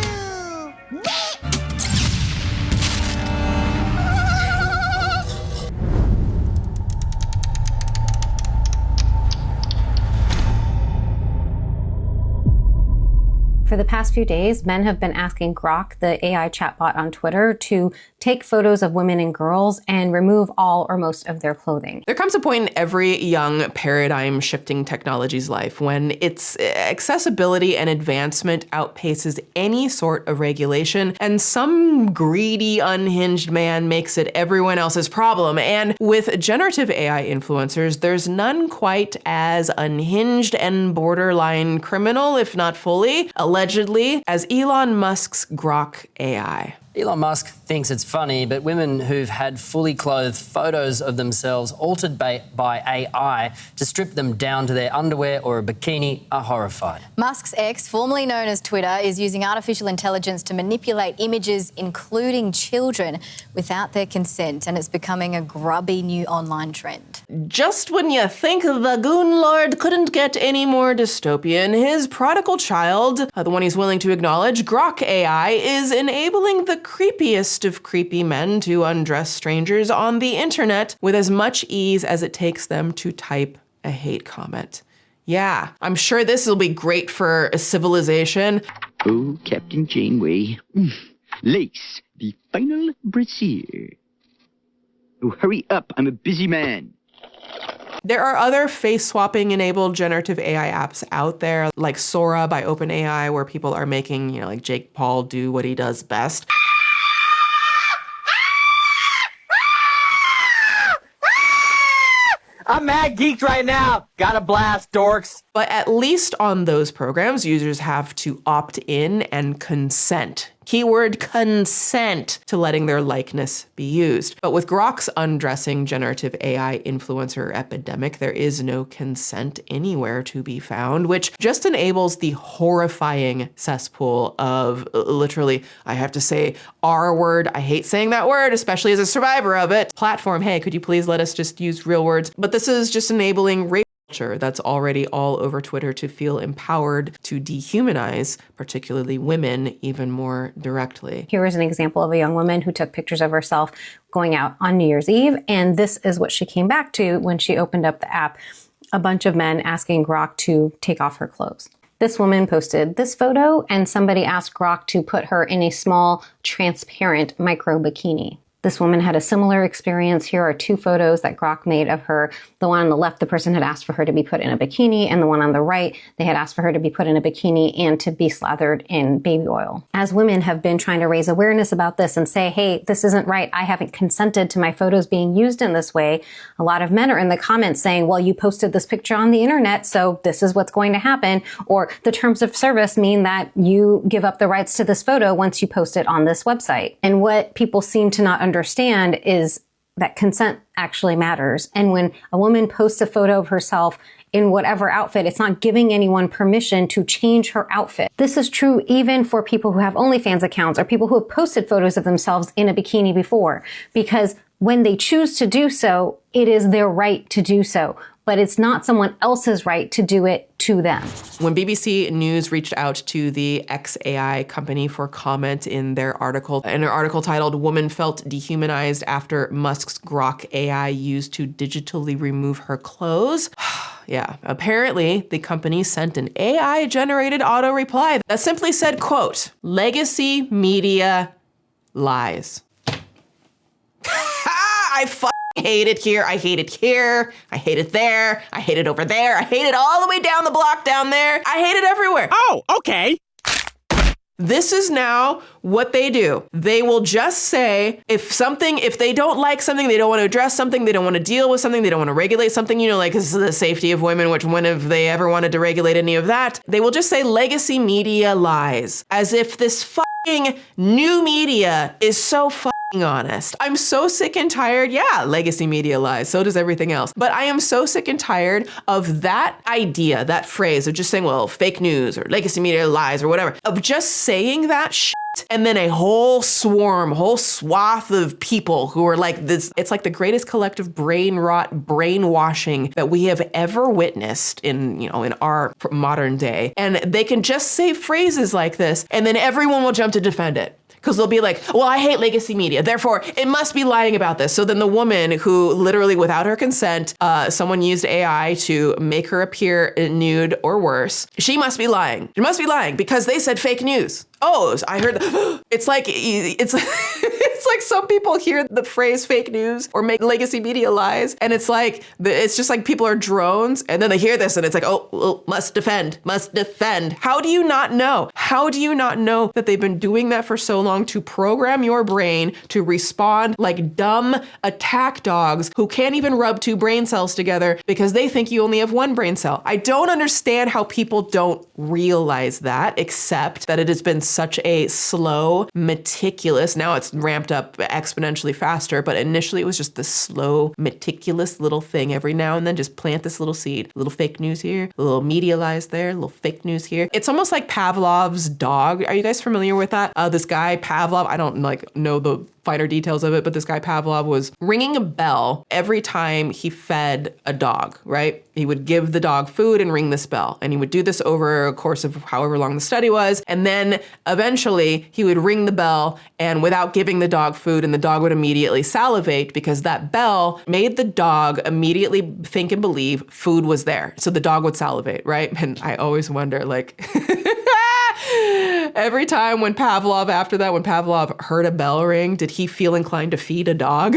For the past few days, men have been asking Grok, the AI chatbot on Twitter, to take photos of women and girls and remove all or most of their clothing. There comes a point in every young paradigm-shifting technology's life when its accessibility and advancement outpaces any sort of regulation, and some greedy, unhinged man makes it everyone else's problem. And with generative AI influencers, there's none quite as unhinged and borderline criminal, if not fully, allegedly, as Elon Musk's Grok AI. Elon Musk thinks it's funny, but women who've had fully clothed photos of themselves altered by AI to strip them down to their underwear or a bikini are horrified. Musk's ex, formerly known as Twitter, is using artificial intelligence to manipulate images, including children, without their consent, and it's becoming a grubby new online trend. Just when you think the Goon Lord couldn't get any more dystopian, his prodigal child, the one he's willing to acknowledge, Grok AI, is enabling the creepiest of creepy men to undress strangers on the internet with as much ease as it takes them to type a hate comment. Yeah, I'm sure this will be great for a civilization. Oh, Captain Janeway. Lace, the final brassiere. Oh, hurry up, I'm a busy man. There are other face-swapping enabled generative AI apps out there, like Sora by OpenAI, where people are making, like Jake Paul do what he does best. I'm mad geeked right now. Got a blast, dorks. But at least on those programs, users have to opt in and consent Keyword consent to letting their likeness be used. But with Grok's undressing generative AI influencer epidemic, there is no consent anywhere to be found, which just enables the horrifying cesspool of literally, I have to say R word. I hate saying that word, especially as a survivor of it. Platform, hey, could you please let us just use real words? But this is just enabling rape culture that's already all over Twitter to feel empowered to dehumanize, particularly women, even more directly. Here is an example of a young woman who took pictures of herself going out on New Year's Eve, and this is what she came back to when she opened up the app. A bunch of men asking Grok to take off her clothes. This woman posted this photo, and somebody asked Grok to put her in a small, transparent micro bikini. This woman had a similar experience. Here are two photos that Grok made of her. The one on the left, the person had asked for her to be put in a bikini, and the one on the right, they had asked for her to be put in a bikini and to be slathered in baby oil. As women have been trying to raise awareness about this and say, hey, this isn't right. I haven't consented to my photos being used in this way. A lot of men are in the comments saying, well, you posted this picture on the internet, so this is what's going to happen. Or the terms of service mean that you give up the rights to this photo once you post it on this website. And what people seem to not understand is that consent actually matters. And when a woman posts a photo of herself in whatever outfit, it's not giving anyone permission to change her outfit. This is true even for people who have OnlyFans accounts or people who have posted photos of themselves in a bikini before, because when they choose to do so, it is their right to do so. But it's not someone else's right to do it to them. When BBC News reached out to the XAI company for comment in an article titled "Woman Felt Dehumanized After Musk's Grok AI Used to Digitally Remove Her Clothes," yeah, apparently the company sent an AI-generated auto reply that simply said, quote, "Legacy media lies." I hate it here. I hate it here. I hate it there. I hate it over there. I hate it all the way down the block down there. I hate it everywhere. Oh, okay. This is now what they do. They will just say if they don't like something, they don't want to address something, they don't want to deal with something, they don't want to regulate something, like this is the safety of women, which when have they ever wanted to regulate any of that? They will just say legacy media lies, as if this fucking new media is so honest. I'm so sick and tired. Yeah, legacy media lies. So does everything else. But I am so sick and tired of that idea, that phrase of just saying, well, fake news or legacy media lies or whatever, of just saying that shit. And then a whole swath of people who are like this. It's like the greatest collective brain rot, brainwashing that we have ever witnessed in our modern day. And they can just say phrases like this, and then everyone will jump to defend it. Because they'll be like, well, I hate legacy media, therefore it must be lying about this. So then the woman who literally without her consent, someone used AI to make her appear nude or worse, she must be lying. She must be lying because they said fake news. Oh, I heard that. It's like some people hear the phrase fake news or make legacy media lies, and it's just like people are drones, and then they hear this and it's like, oh, must defend. How do you not know? How do you not know that they've been doing that for so long to program your brain to respond like dumb attack dogs who can't even rub two brain cells together because they think you only have one brain cell? I don't understand how people don't realize that, except that it has been such a slow, meticulous, now it's ramped up exponentially faster, but initially it was just this slow, meticulous little thing. Every now and then just plant this little seed, a little fake news here, a little media lies there, a little fake news here. It's almost like Pavlov's dog. Are you guys familiar with that? This guy, Pavlov, I don't know the finer details of it, but this guy Pavlov was ringing a bell every time he fed a dog, right? He would give the dog food and ring this bell. And he would do this over a course of however long the study was. And then eventually he would ring the bell and without giving the dog food, and the dog would immediately salivate because that bell made the dog immediately think and believe food was there. So the dog would salivate, right? And I always wonder, every time when Pavlov heard a bell ring, did he feel inclined to feed a dog?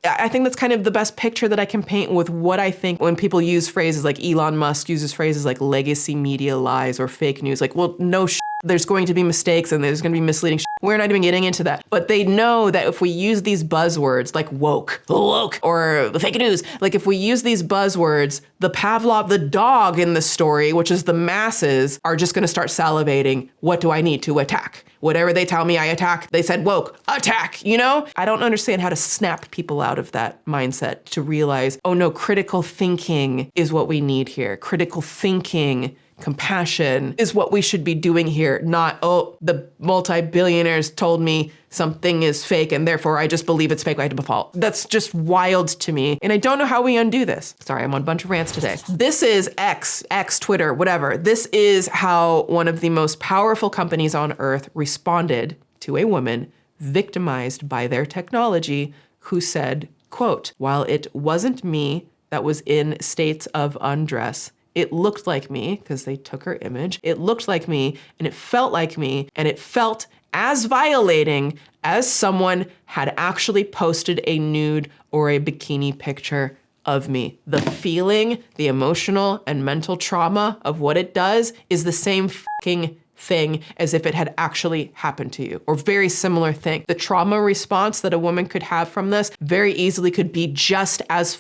I think that's kind of the best picture that I can paint with what I think when people use phrases like Elon Musk uses phrases like legacy media lies or fake news. Like, well, no, there's going to be mistakes and there's going to be misleading We're not even getting into that. But they know that if we use these buzzwords like woke, or the fake news, like if we use these buzzwords, the Pavlov, the dog in the story, which is the masses, are just gonna start salivating. What do I need to attack? Whatever they tell me I attack, they said woke, attack, you know? I don't understand how to snap people out of that mindset to realize, oh no, critical thinking is what we need here. Critical thinking, compassion is what we should be doing here, not, oh, the multi-billionaires told me something is fake and therefore I just believe it's fake by default. That's just wild to me. And I don't know how we undo this. Sorry, I'm on a bunch of rants today. This is X, Twitter, whatever. This is how one of the most powerful companies on earth responded to a woman victimized by their technology who said, quote, while it wasn't me that was in states of undress, it looked like me, because they took her image, it looked like me, and it felt like me, and it felt as violating as someone had actually posted a nude or a bikini picture of me. The feeling, the emotional and mental trauma of what it does is the same fucking thing as if it had actually happened to you, or very similar thing. The trauma response that a woman could have from this very easily could be just as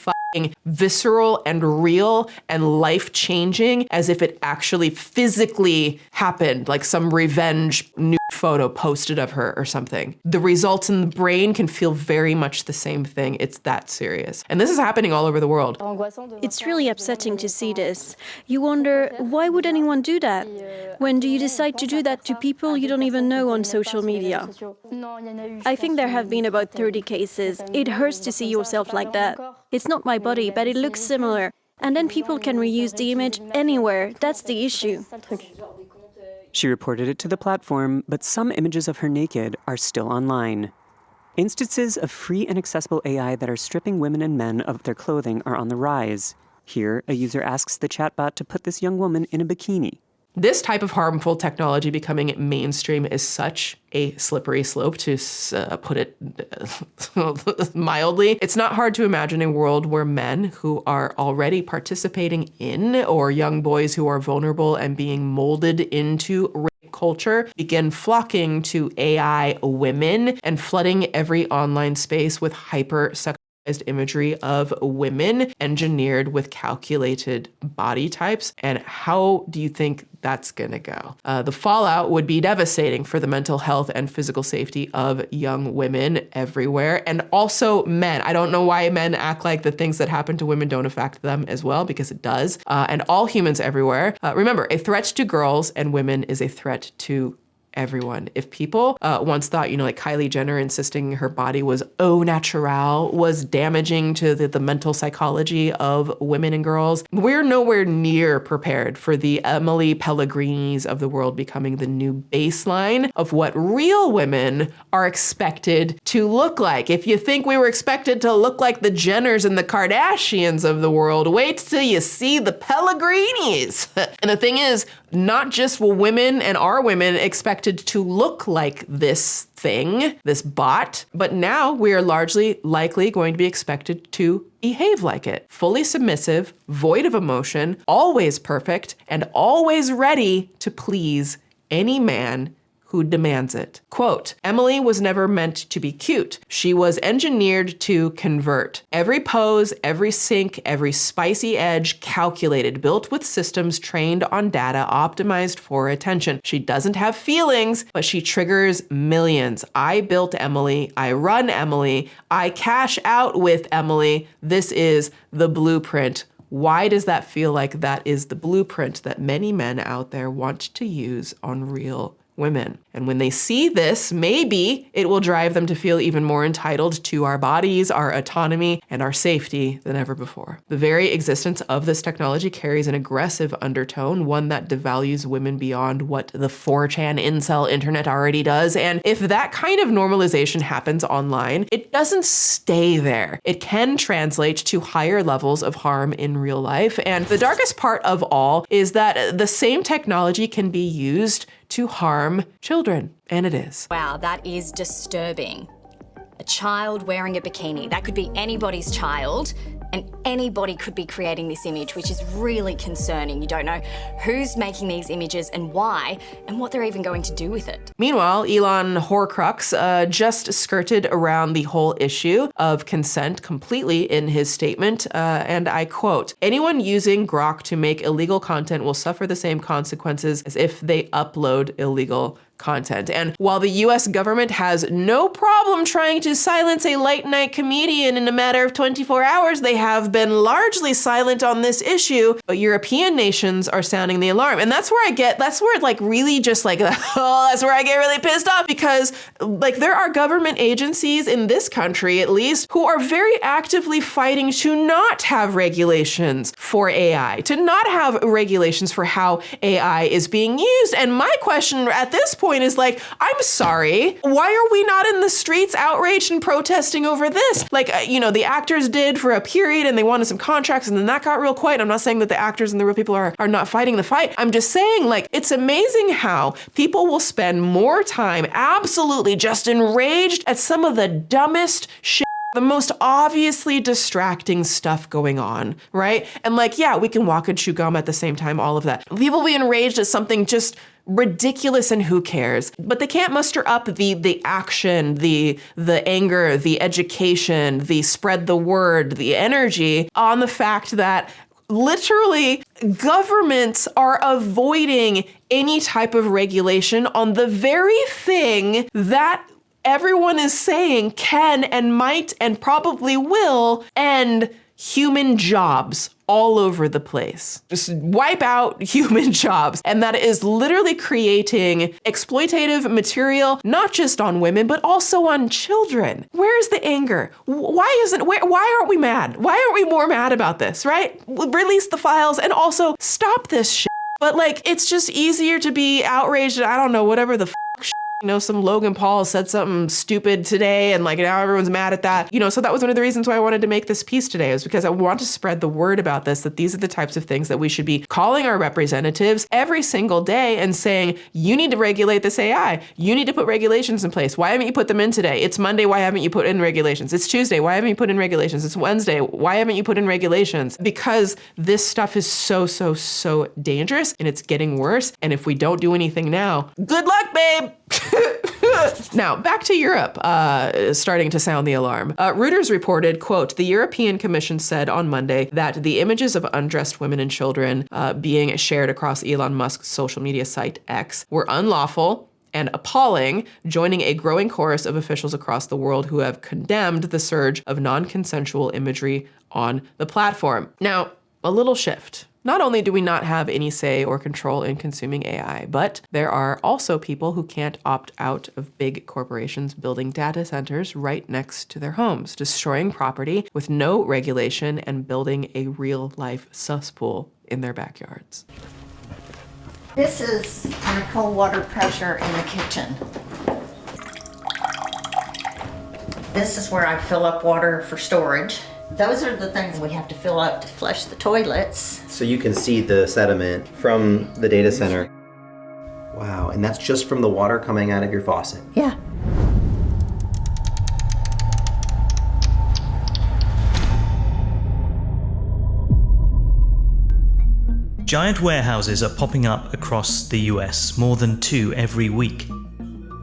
visceral and real and life-changing as if it actually physically happened, like some revenge nude photo posted of her or something. The results in the brain can feel very much the same thing. It's that serious. And this is happening all over the world. It's really upsetting to see this. You wonder, why would anyone do that? When do you decide to do that to people you don't even know on social media? I think there have been about 30 cases. It hurts to see yourself like that. It's not my body, but it looks similar. And then people can reuse the image anywhere. That's the issue. She reported it to the platform, but some images of her naked are still online. Instances of free and accessible AI that are stripping women and men of their clothing are on the rise. Here, a user asks the chatbot to put this young woman in a bikini. This type of harmful technology becoming mainstream is such a slippery slope, to put it mildly. It's not hard to imagine a world where men who are already participating in, or young boys who are vulnerable and being molded into rape culture, begin flocking to AI women and flooding every online space with hyper-sexualized imagery of women engineered with calculated body types. And how do you think that's gonna go? The fallout would be devastating for the mental health and physical safety of young women everywhere, and also men. I don't know why men act like the things that happen to women don't affect them as well, because it does. And all humans everywhere. Remember, a threat to girls and women is a threat to everyone. If people once thought, you know, like Kylie Jenner insisting her body was au naturel was damaging to the mental psychology of women and girls, we're nowhere near prepared for the Emily Pellegrinis of the world becoming the new baseline of what real women are expected to look like. If you think we were expected to look like the Jenners and the Kardashians of the world, wait till you see the Pellegrinis. And the thing is, not just will women and are women expected to look like this thing, this bot, but now we are largely likely going to be expected to behave like it. Fully submissive, void of emotion, always perfect, and always ready to please any man who demands it. Quote, Emily was never meant to be cute. She was engineered to convert. Every pose, every sync, every spicy edge calculated, built with systems trained on data optimized for attention. She doesn't have feelings, but she triggers millions. I built Emily. I run Emily. I cash out with Emily. This is the blueprint. Why does that feel like that is the blueprint that many men out there want to use on real women? And when they see this, maybe it will drive them to feel even more entitled to our bodies, our autonomy, and our safety than ever before. The very existence of this technology carries an aggressive undertone, one that devalues women beyond what the 4chan incel internet already does. And if that kind of normalization happens online, it doesn't stay there. It can translate to higher levels of harm in real life. And the darkest part of all is that the same technology can be used to harm children, and it is. Wow, that is disturbing. A child wearing a bikini, that could be anybody's child. And anybody could be creating this image, which is really concerning. You don't know who's making these images and why, and what they're even going to do with it. Meanwhile, Elon Horcrux just skirted around the whole issue of consent completely in his statement, and I quote, "Anyone using Grok to make illegal content will suffer the same consequences as if they upload illegal content." And while the US government has no problem trying to silence a late night comedian in a matter of 24 hours, they have been largely silent on this issue, but European nations are sounding the alarm. And that's where it like really just like, oh, that's where I get really pissed off, because like there are government agencies in this country, at least, who are very actively fighting to not have regulations for AI, to not have regulations for how AI is being used. And my question at this point is like, I'm sorry, why are we not in the streets outraged and protesting over this? Like, the actors did for a period and they wanted some contracts and then that got real quiet. I'm not saying that the actors and the real people are not fighting the fight. I'm just saying, like, it's amazing how people will spend more time absolutely just enraged at some of the dumbest shit, the most obviously distracting stuff going on, right? And like, yeah, we can walk and chew gum at the same time, all of that. People will be enraged at something just ridiculous and who cares? But they can't muster up the action, the anger, the education, the spread the word, the energy on the fact that literally governments are avoiding any type of regulation on the very thing that everyone is saying can and might and probably will end human jobs all over the place. Just wipe out human jobs. And that is literally creating exploitative material, not just on women, but also on children. Where's the anger? Why aren't we mad? Why aren't we more mad about this, right? Release the files and also stop this shit. But like, it's just easier to be outraged at, I don't know, whatever the some Logan Paul said something stupid today and like now everyone's mad at that. So that was one of the reasons why I wanted to make this piece today, was because I want to spread the word about this, that these are the types of things that we should be calling our representatives every single day and saying, you need to regulate this AI. You need to put regulations in place. Why haven't you put them in today? It's Monday. Why haven't you put in regulations? It's Tuesday. Why haven't you put in regulations? It's Wednesday. Why haven't you put in regulations? Because this stuff is so, so, so dangerous and it's getting worse. And if we don't do anything now, good luck, babe. Now, back to Europe, starting to sound the alarm. Reuters reported, quote, "The European Commission said on Monday that the images of undressed women and children being shared across Elon Musk's social media site X were unlawful and appalling, joining a growing chorus of officials across the world who have condemned the surge of non-consensual imagery on the platform." Now, a little shift. Not only do we not have any say or control in consuming AI, but there are also people who can't opt out of big corporations building data centers right next to their homes, destroying property with no regulation and building a real-life cesspool in their backyards. This is our cold water pressure in the kitchen. This is where I fill up water for storage. Those are the things we have to fill up to flush the toilets. So you can see the sediment from the data center. Wow, and that's just from the water coming out of your faucet. Yeah. Giant warehouses are popping up across the US, more than 2 every week.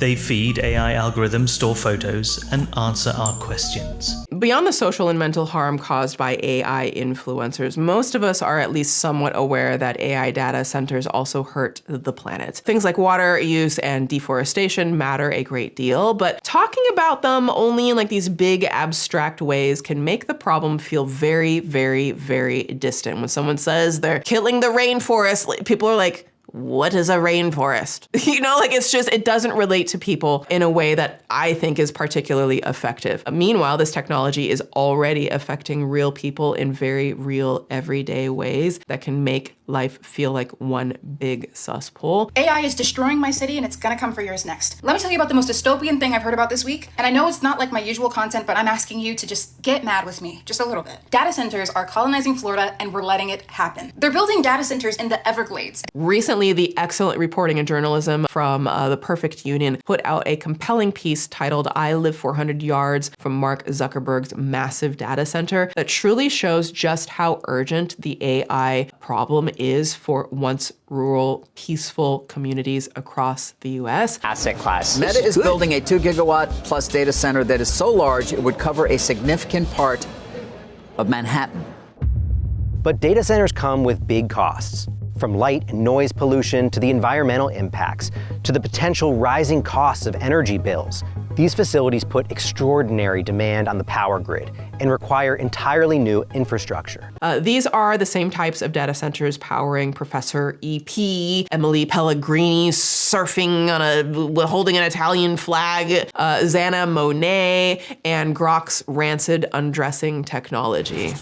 They feed AI algorithms, store photos, and answer our questions. Beyond the social and mental harm caused by AI influencers, most of us are at least somewhat aware that AI data centers also hurt the planet. Things like water use and deforestation matter a great deal, but talking about them only in like these big abstract ways can make the problem feel very, very, very distant. When someone says they're killing the rainforest, people are like, what is a rainforest? It doesn't relate to people in a way that I think is particularly effective. Meanwhile, this technology is already affecting real people in very real, everyday ways that can make life feel like one big cesspool. AI is destroying my city and it's gonna come for yours next. Let me tell you about the most dystopian thing I've heard about this week. And I know it's not like my usual content, but I'm asking you to just get mad with me, just a little bit. Data centers are colonizing Florida and we're letting it happen. They're building data centers in the Everglades. Recently, the excellent reporting and journalism from The Perfect Union put out a compelling piece titled I Live 400 Yards from Mark Zuckerberg's massive data center that truly shows just how urgent the AI problem is for once rural, peaceful communities across the U.S. Asset class. Meta is building a 2 gigawatt plus data center that is so large it would cover a significant part of Manhattan. But data centers come with big costs. From light and noise pollution to the environmental impacts to the potential rising costs of energy bills, these facilities put extraordinary demand on the power grid and require entirely new infrastructure. These are the same types of data centers powering Professor EP, Emily Pellegrini surfing holding an Italian flag, Xana Monet, and Grok's rancid undressing technology.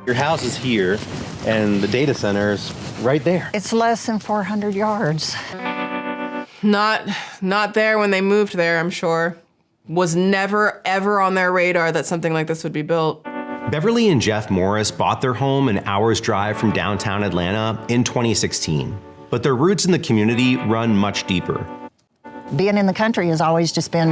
Your house is here, and the data center's right there. It's less than 400 yards. Not there when they moved there, I'm sure. Was never, ever on their radar that something like this would be built. Beverly and Jeff Morris bought their home an hour's drive from downtown Atlanta in 2016. But their roots in the community run much deeper. Being in the country has always just been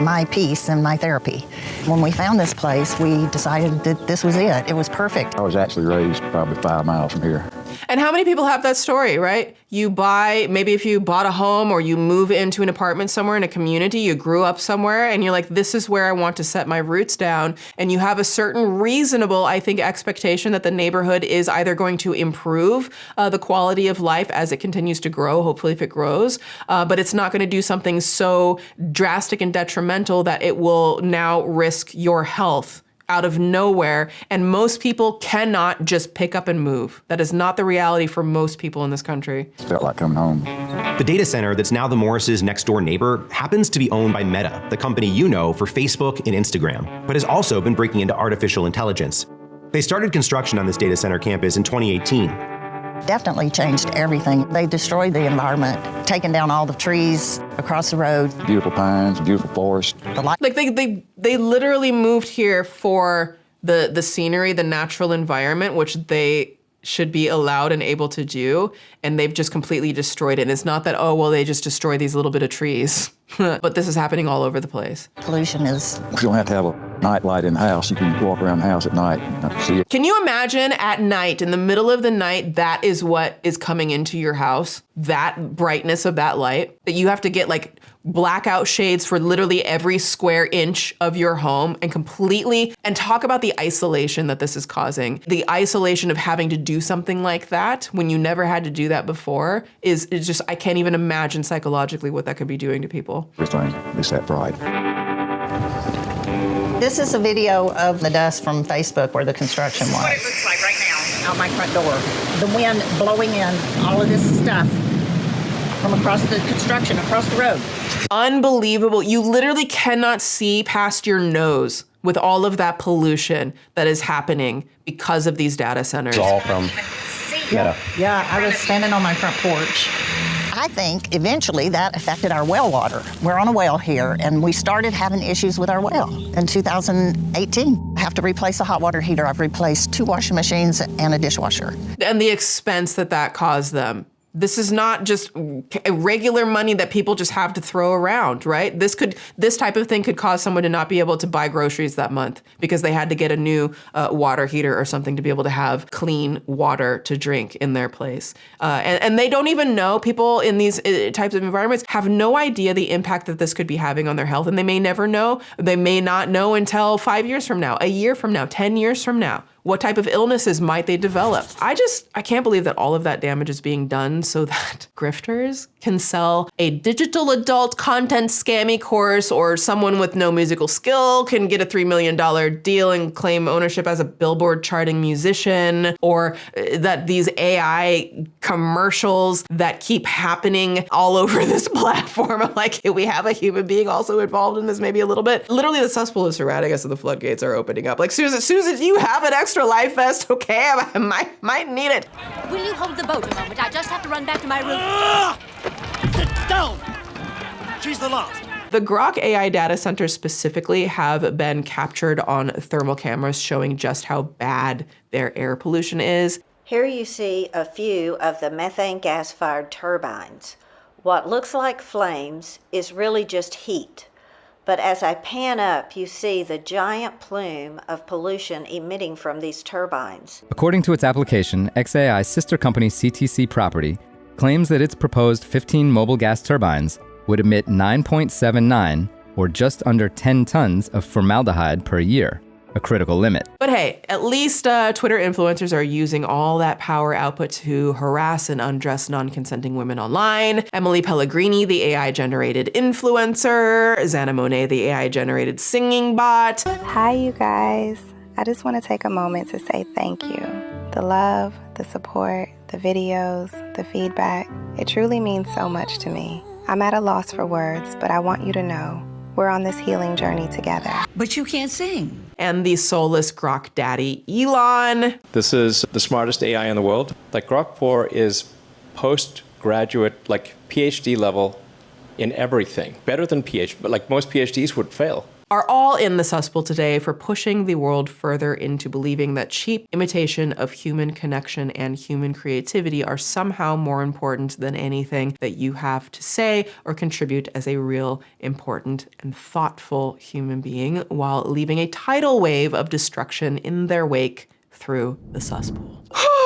my peace and my therapy. When we found this place, we decided that this was it. It was perfect. I was actually raised probably 5 miles from here. And how many people have that story, right? Maybe if you bought a home or you move into an apartment somewhere in a community, you grew up somewhere and you're like, this is where I want to set my roots down. And you have a certain reasonable, I think, expectation that the neighborhood is either going to improve the quality of life as it continues to grow, hopefully if it grows, but it's not going to do something so drastic and detrimental that it will now risk your health out of nowhere, and most people cannot just pick up and move. That is not the reality for most people in this country. It felt like coming home. The data center that's now the Morris' next door neighbor happens to be owned by Meta, the company you know for Facebook and Instagram, but has also been breaking into artificial intelligence. They started construction on this data center campus in 2018. Definitely changed everything. They destroyed the environment, taking down all the trees across the road. Beautiful pines, beautiful forest. Like they literally moved here for the scenery, the natural environment, which they should be allowed and able to do, and they've just completely destroyed it. And it's not that, oh, well, they just destroy these little bit of trees. But this is happening all over the place. Pollution is... You don't have to have a night light in the house. You can walk around the house at night and see it. Can you imagine at night, in the middle of the night, that is what is coming into your house? That brightness of that light? That you have to get like blackout shades for literally every square inch of your home and talk about the isolation that this is causing. The isolation of having to do something like that when you never had to do that before is just, I can't even imagine psychologically what that could be doing to people. Everything is that bright. This is a video of the dust from Facebook where the construction was. This is what it looks like right now. Out my front door. The wind blowing in all of this stuff from across the construction, across the road. Unbelievable. You literally cannot see past your nose with all of that pollution that is happening because of these data centers. It's all from Meta. Yeah, I was standing on my front porch. I think eventually that affected our well water. We're on a well here, and we started having issues with our well in 2018. I have to replace a hot water heater. I've replaced 2 washing machines and a dishwasher. And the expense that caused them. This is not just regular money that people just have to throw around, right? This type of thing could cause someone to not be able to buy groceries that month because they had to get a new water heater or something to be able to have clean water to drink in their place. And they don't even know, people in these types of environments have no idea the impact that this could be having on their health, and they may never know. They may not know until 5 years from now, a year from now, 10 years from now. What type of illnesses might they develop? I can't believe that all of that damage is being done so that grifters can sell a digital adult content scammy course, or someone with no musical skill can get a $3 million deal and claim ownership as a Billboard charting musician, or that these AI commercials that keep happening all over this platform. I'm like, we have a human being also involved in this maybe a little bit. Literally the cesspool is surrounding us and the floodgates are opening up. Like, Susan, you have an extra extra life vest, okay? I might need it. Will you hold the boat a moment? I just have to run back to my room. Sit down! She's the last. The Grok AI data centers specifically have been captured on thermal cameras showing just how bad their air pollution is. Here you see a few of the methane gas-fired turbines. What looks like flames is really just heat. But as I pan up, you see the giant plume of pollution emitting from these turbines. According to its application, xAI's sister company CTC Property claims that its proposed 15 mobile gas turbines would emit 9.79, or just under 10 tons of formaldehyde per year, a critical limit. But hey, at least Twitter influencers are using all that power output to harass and undress non-consenting women online. Emily Pellegrini, the AI-generated influencer. Xana Monet, the AI-generated singing bot. Hi, you guys. I just want to take a moment to say thank you. The love, the support, the videos, the feedback, it truly means so much to me. I'm at a loss for words, but I want you to know we're on this healing journey together. But you can't sing. And the soulless Grok daddy, Elon. This is the smartest AI in the world. Like Grok 4 is postgraduate, like PhD level in everything. Better than PhD, but like most PhDs would fail. Are all in the Suspool today for pushing the world further into believing that cheap imitation of human connection and human creativity are somehow more important than anything that you have to say or contribute as a real, important, and thoughtful human being, while leaving a tidal wave of destruction in their wake through the Suspool.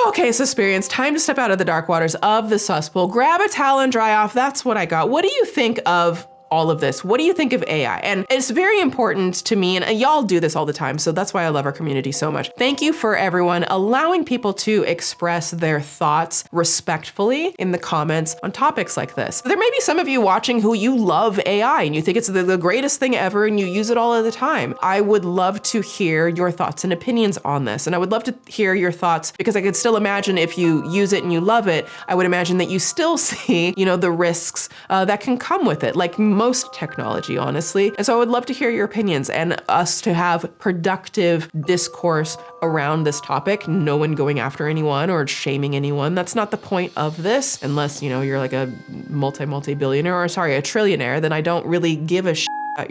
Okay, Susperians, time to step out of the dark waters of the Suspool. Grab a towel and dry off. That's what I got. What do you think of all of this? What do you think of AI? And it's very important to me, and y'all do this all the time, so that's why I love our community so much. Thank you for everyone allowing people to express their thoughts respectfully in the comments on topics like this. There may be some of you watching who you love AI and you think it's the greatest thing ever and you use it all of the time. I would love to hear your thoughts and opinions on this, and I would love to hear your thoughts because I could still imagine if you use it and you love it, I would imagine that you still see, the risks that can come with it, like most technology, honestly. And so I would love to hear your opinions and us to have productive discourse around this topic. No one going after anyone or shaming anyone. That's not the point of this, unless, you're like a multi-billionaire, or sorry, a trillionaire, then I don't really give a shit about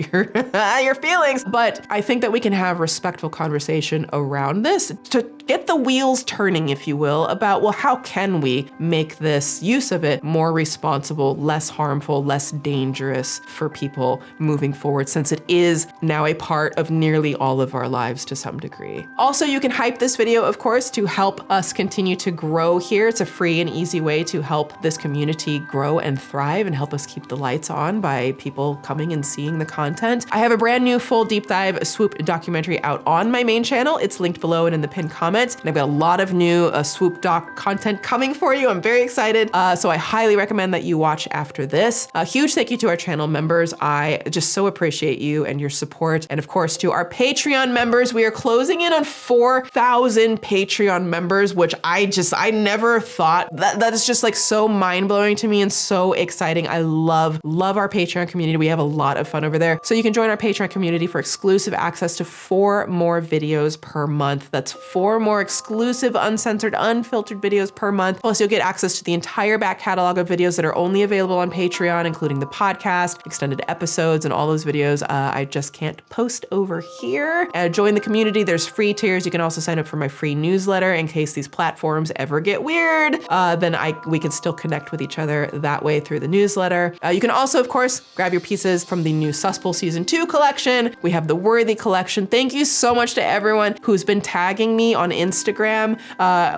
your feelings. But I think that we can have respectful conversation around this to get the wheels turning, if you will, about, well, how can we make this use of it more responsible, less harmful, less dangerous for people moving forward, since it is now a part of nearly all of our lives to some degree. Also, you can hype this video, of course, to help us continue to grow here. It's a free and easy way to help this community grow and thrive and help us keep the lights on by people coming and seeing the content. I have a brand new full deep dive Swoop documentary out on my main channel. It's linked below and in the pinned comments. And I've got a lot of new Swoop doc content coming for you. I'm very excited. So I highly recommend that you watch after this. A huge thank you to our channel members. I just so appreciate you and your support. And of course, to our Patreon members, we are closing in on 4,000 Patreon members, which I never thought. That is just like so mind-blowing to me and so exciting. I love our Patreon community. We have a lot of fun over there. So you can join our Patreon community for exclusive access to 4 more videos per month. That's 4 more exclusive, uncensored, unfiltered videos per month. Plus, you'll get access to the entire back catalog of videos that are only available on Patreon, including the podcast, extended episodes, and all those videos I just can't post over here. Join the community. There's free tiers. You can also sign up for my free newsletter in case these platforms ever get weird. Then we can still connect with each other that way through the newsletter. You can also, of course, grab your pieces from the new Suspool Season 2 collection. We have the Worthy collection. Thank you so much to everyone who's been tagging me on Instagram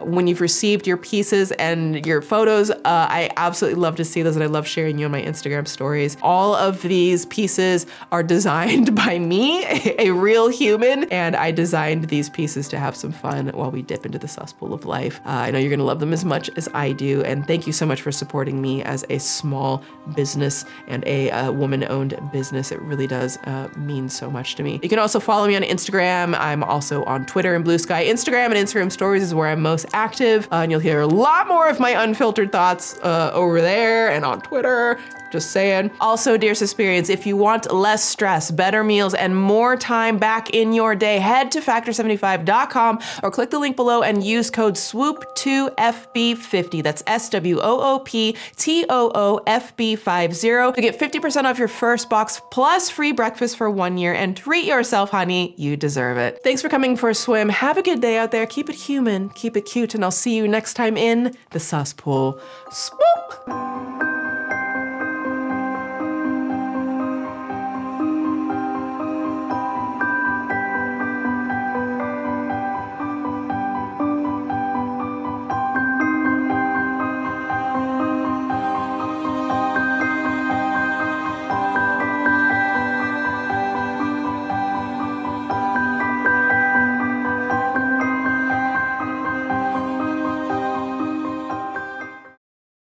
when you've received your pieces and your photos. I absolutely love to see those, and I love sharing you on my Instagram stories. All of these pieces are designed by me, a real human, and I designed these pieces to have some fun while we dip into the Suspool of life. I know you're gonna love them as much as I do, and thank you so much for supporting me as a small business and a woman-owned business. It really does mean so much to me. You can also follow me on Instagram. I'm also on Twitter and Bluesky. Instagram and Instagram stories is where I'm most active, and you'll hear a lot more of my unfiltered thoughts over there and on Twitter. Just saying. Also, dear Suspirians, if you want less stress, better meals, and more time back in your day, head to factor75.com or click the link below and use code SWOOP2FB50. That's SWOOPTOOFB50 to get 50% off your first box plus free breakfast for 1 year. And treat yourself, honey. You deserve it. Thanks for coming for a swim. Have a good day out there. Keep it human, keep it cute, and I'll see you next time in the Suspool. Swoop!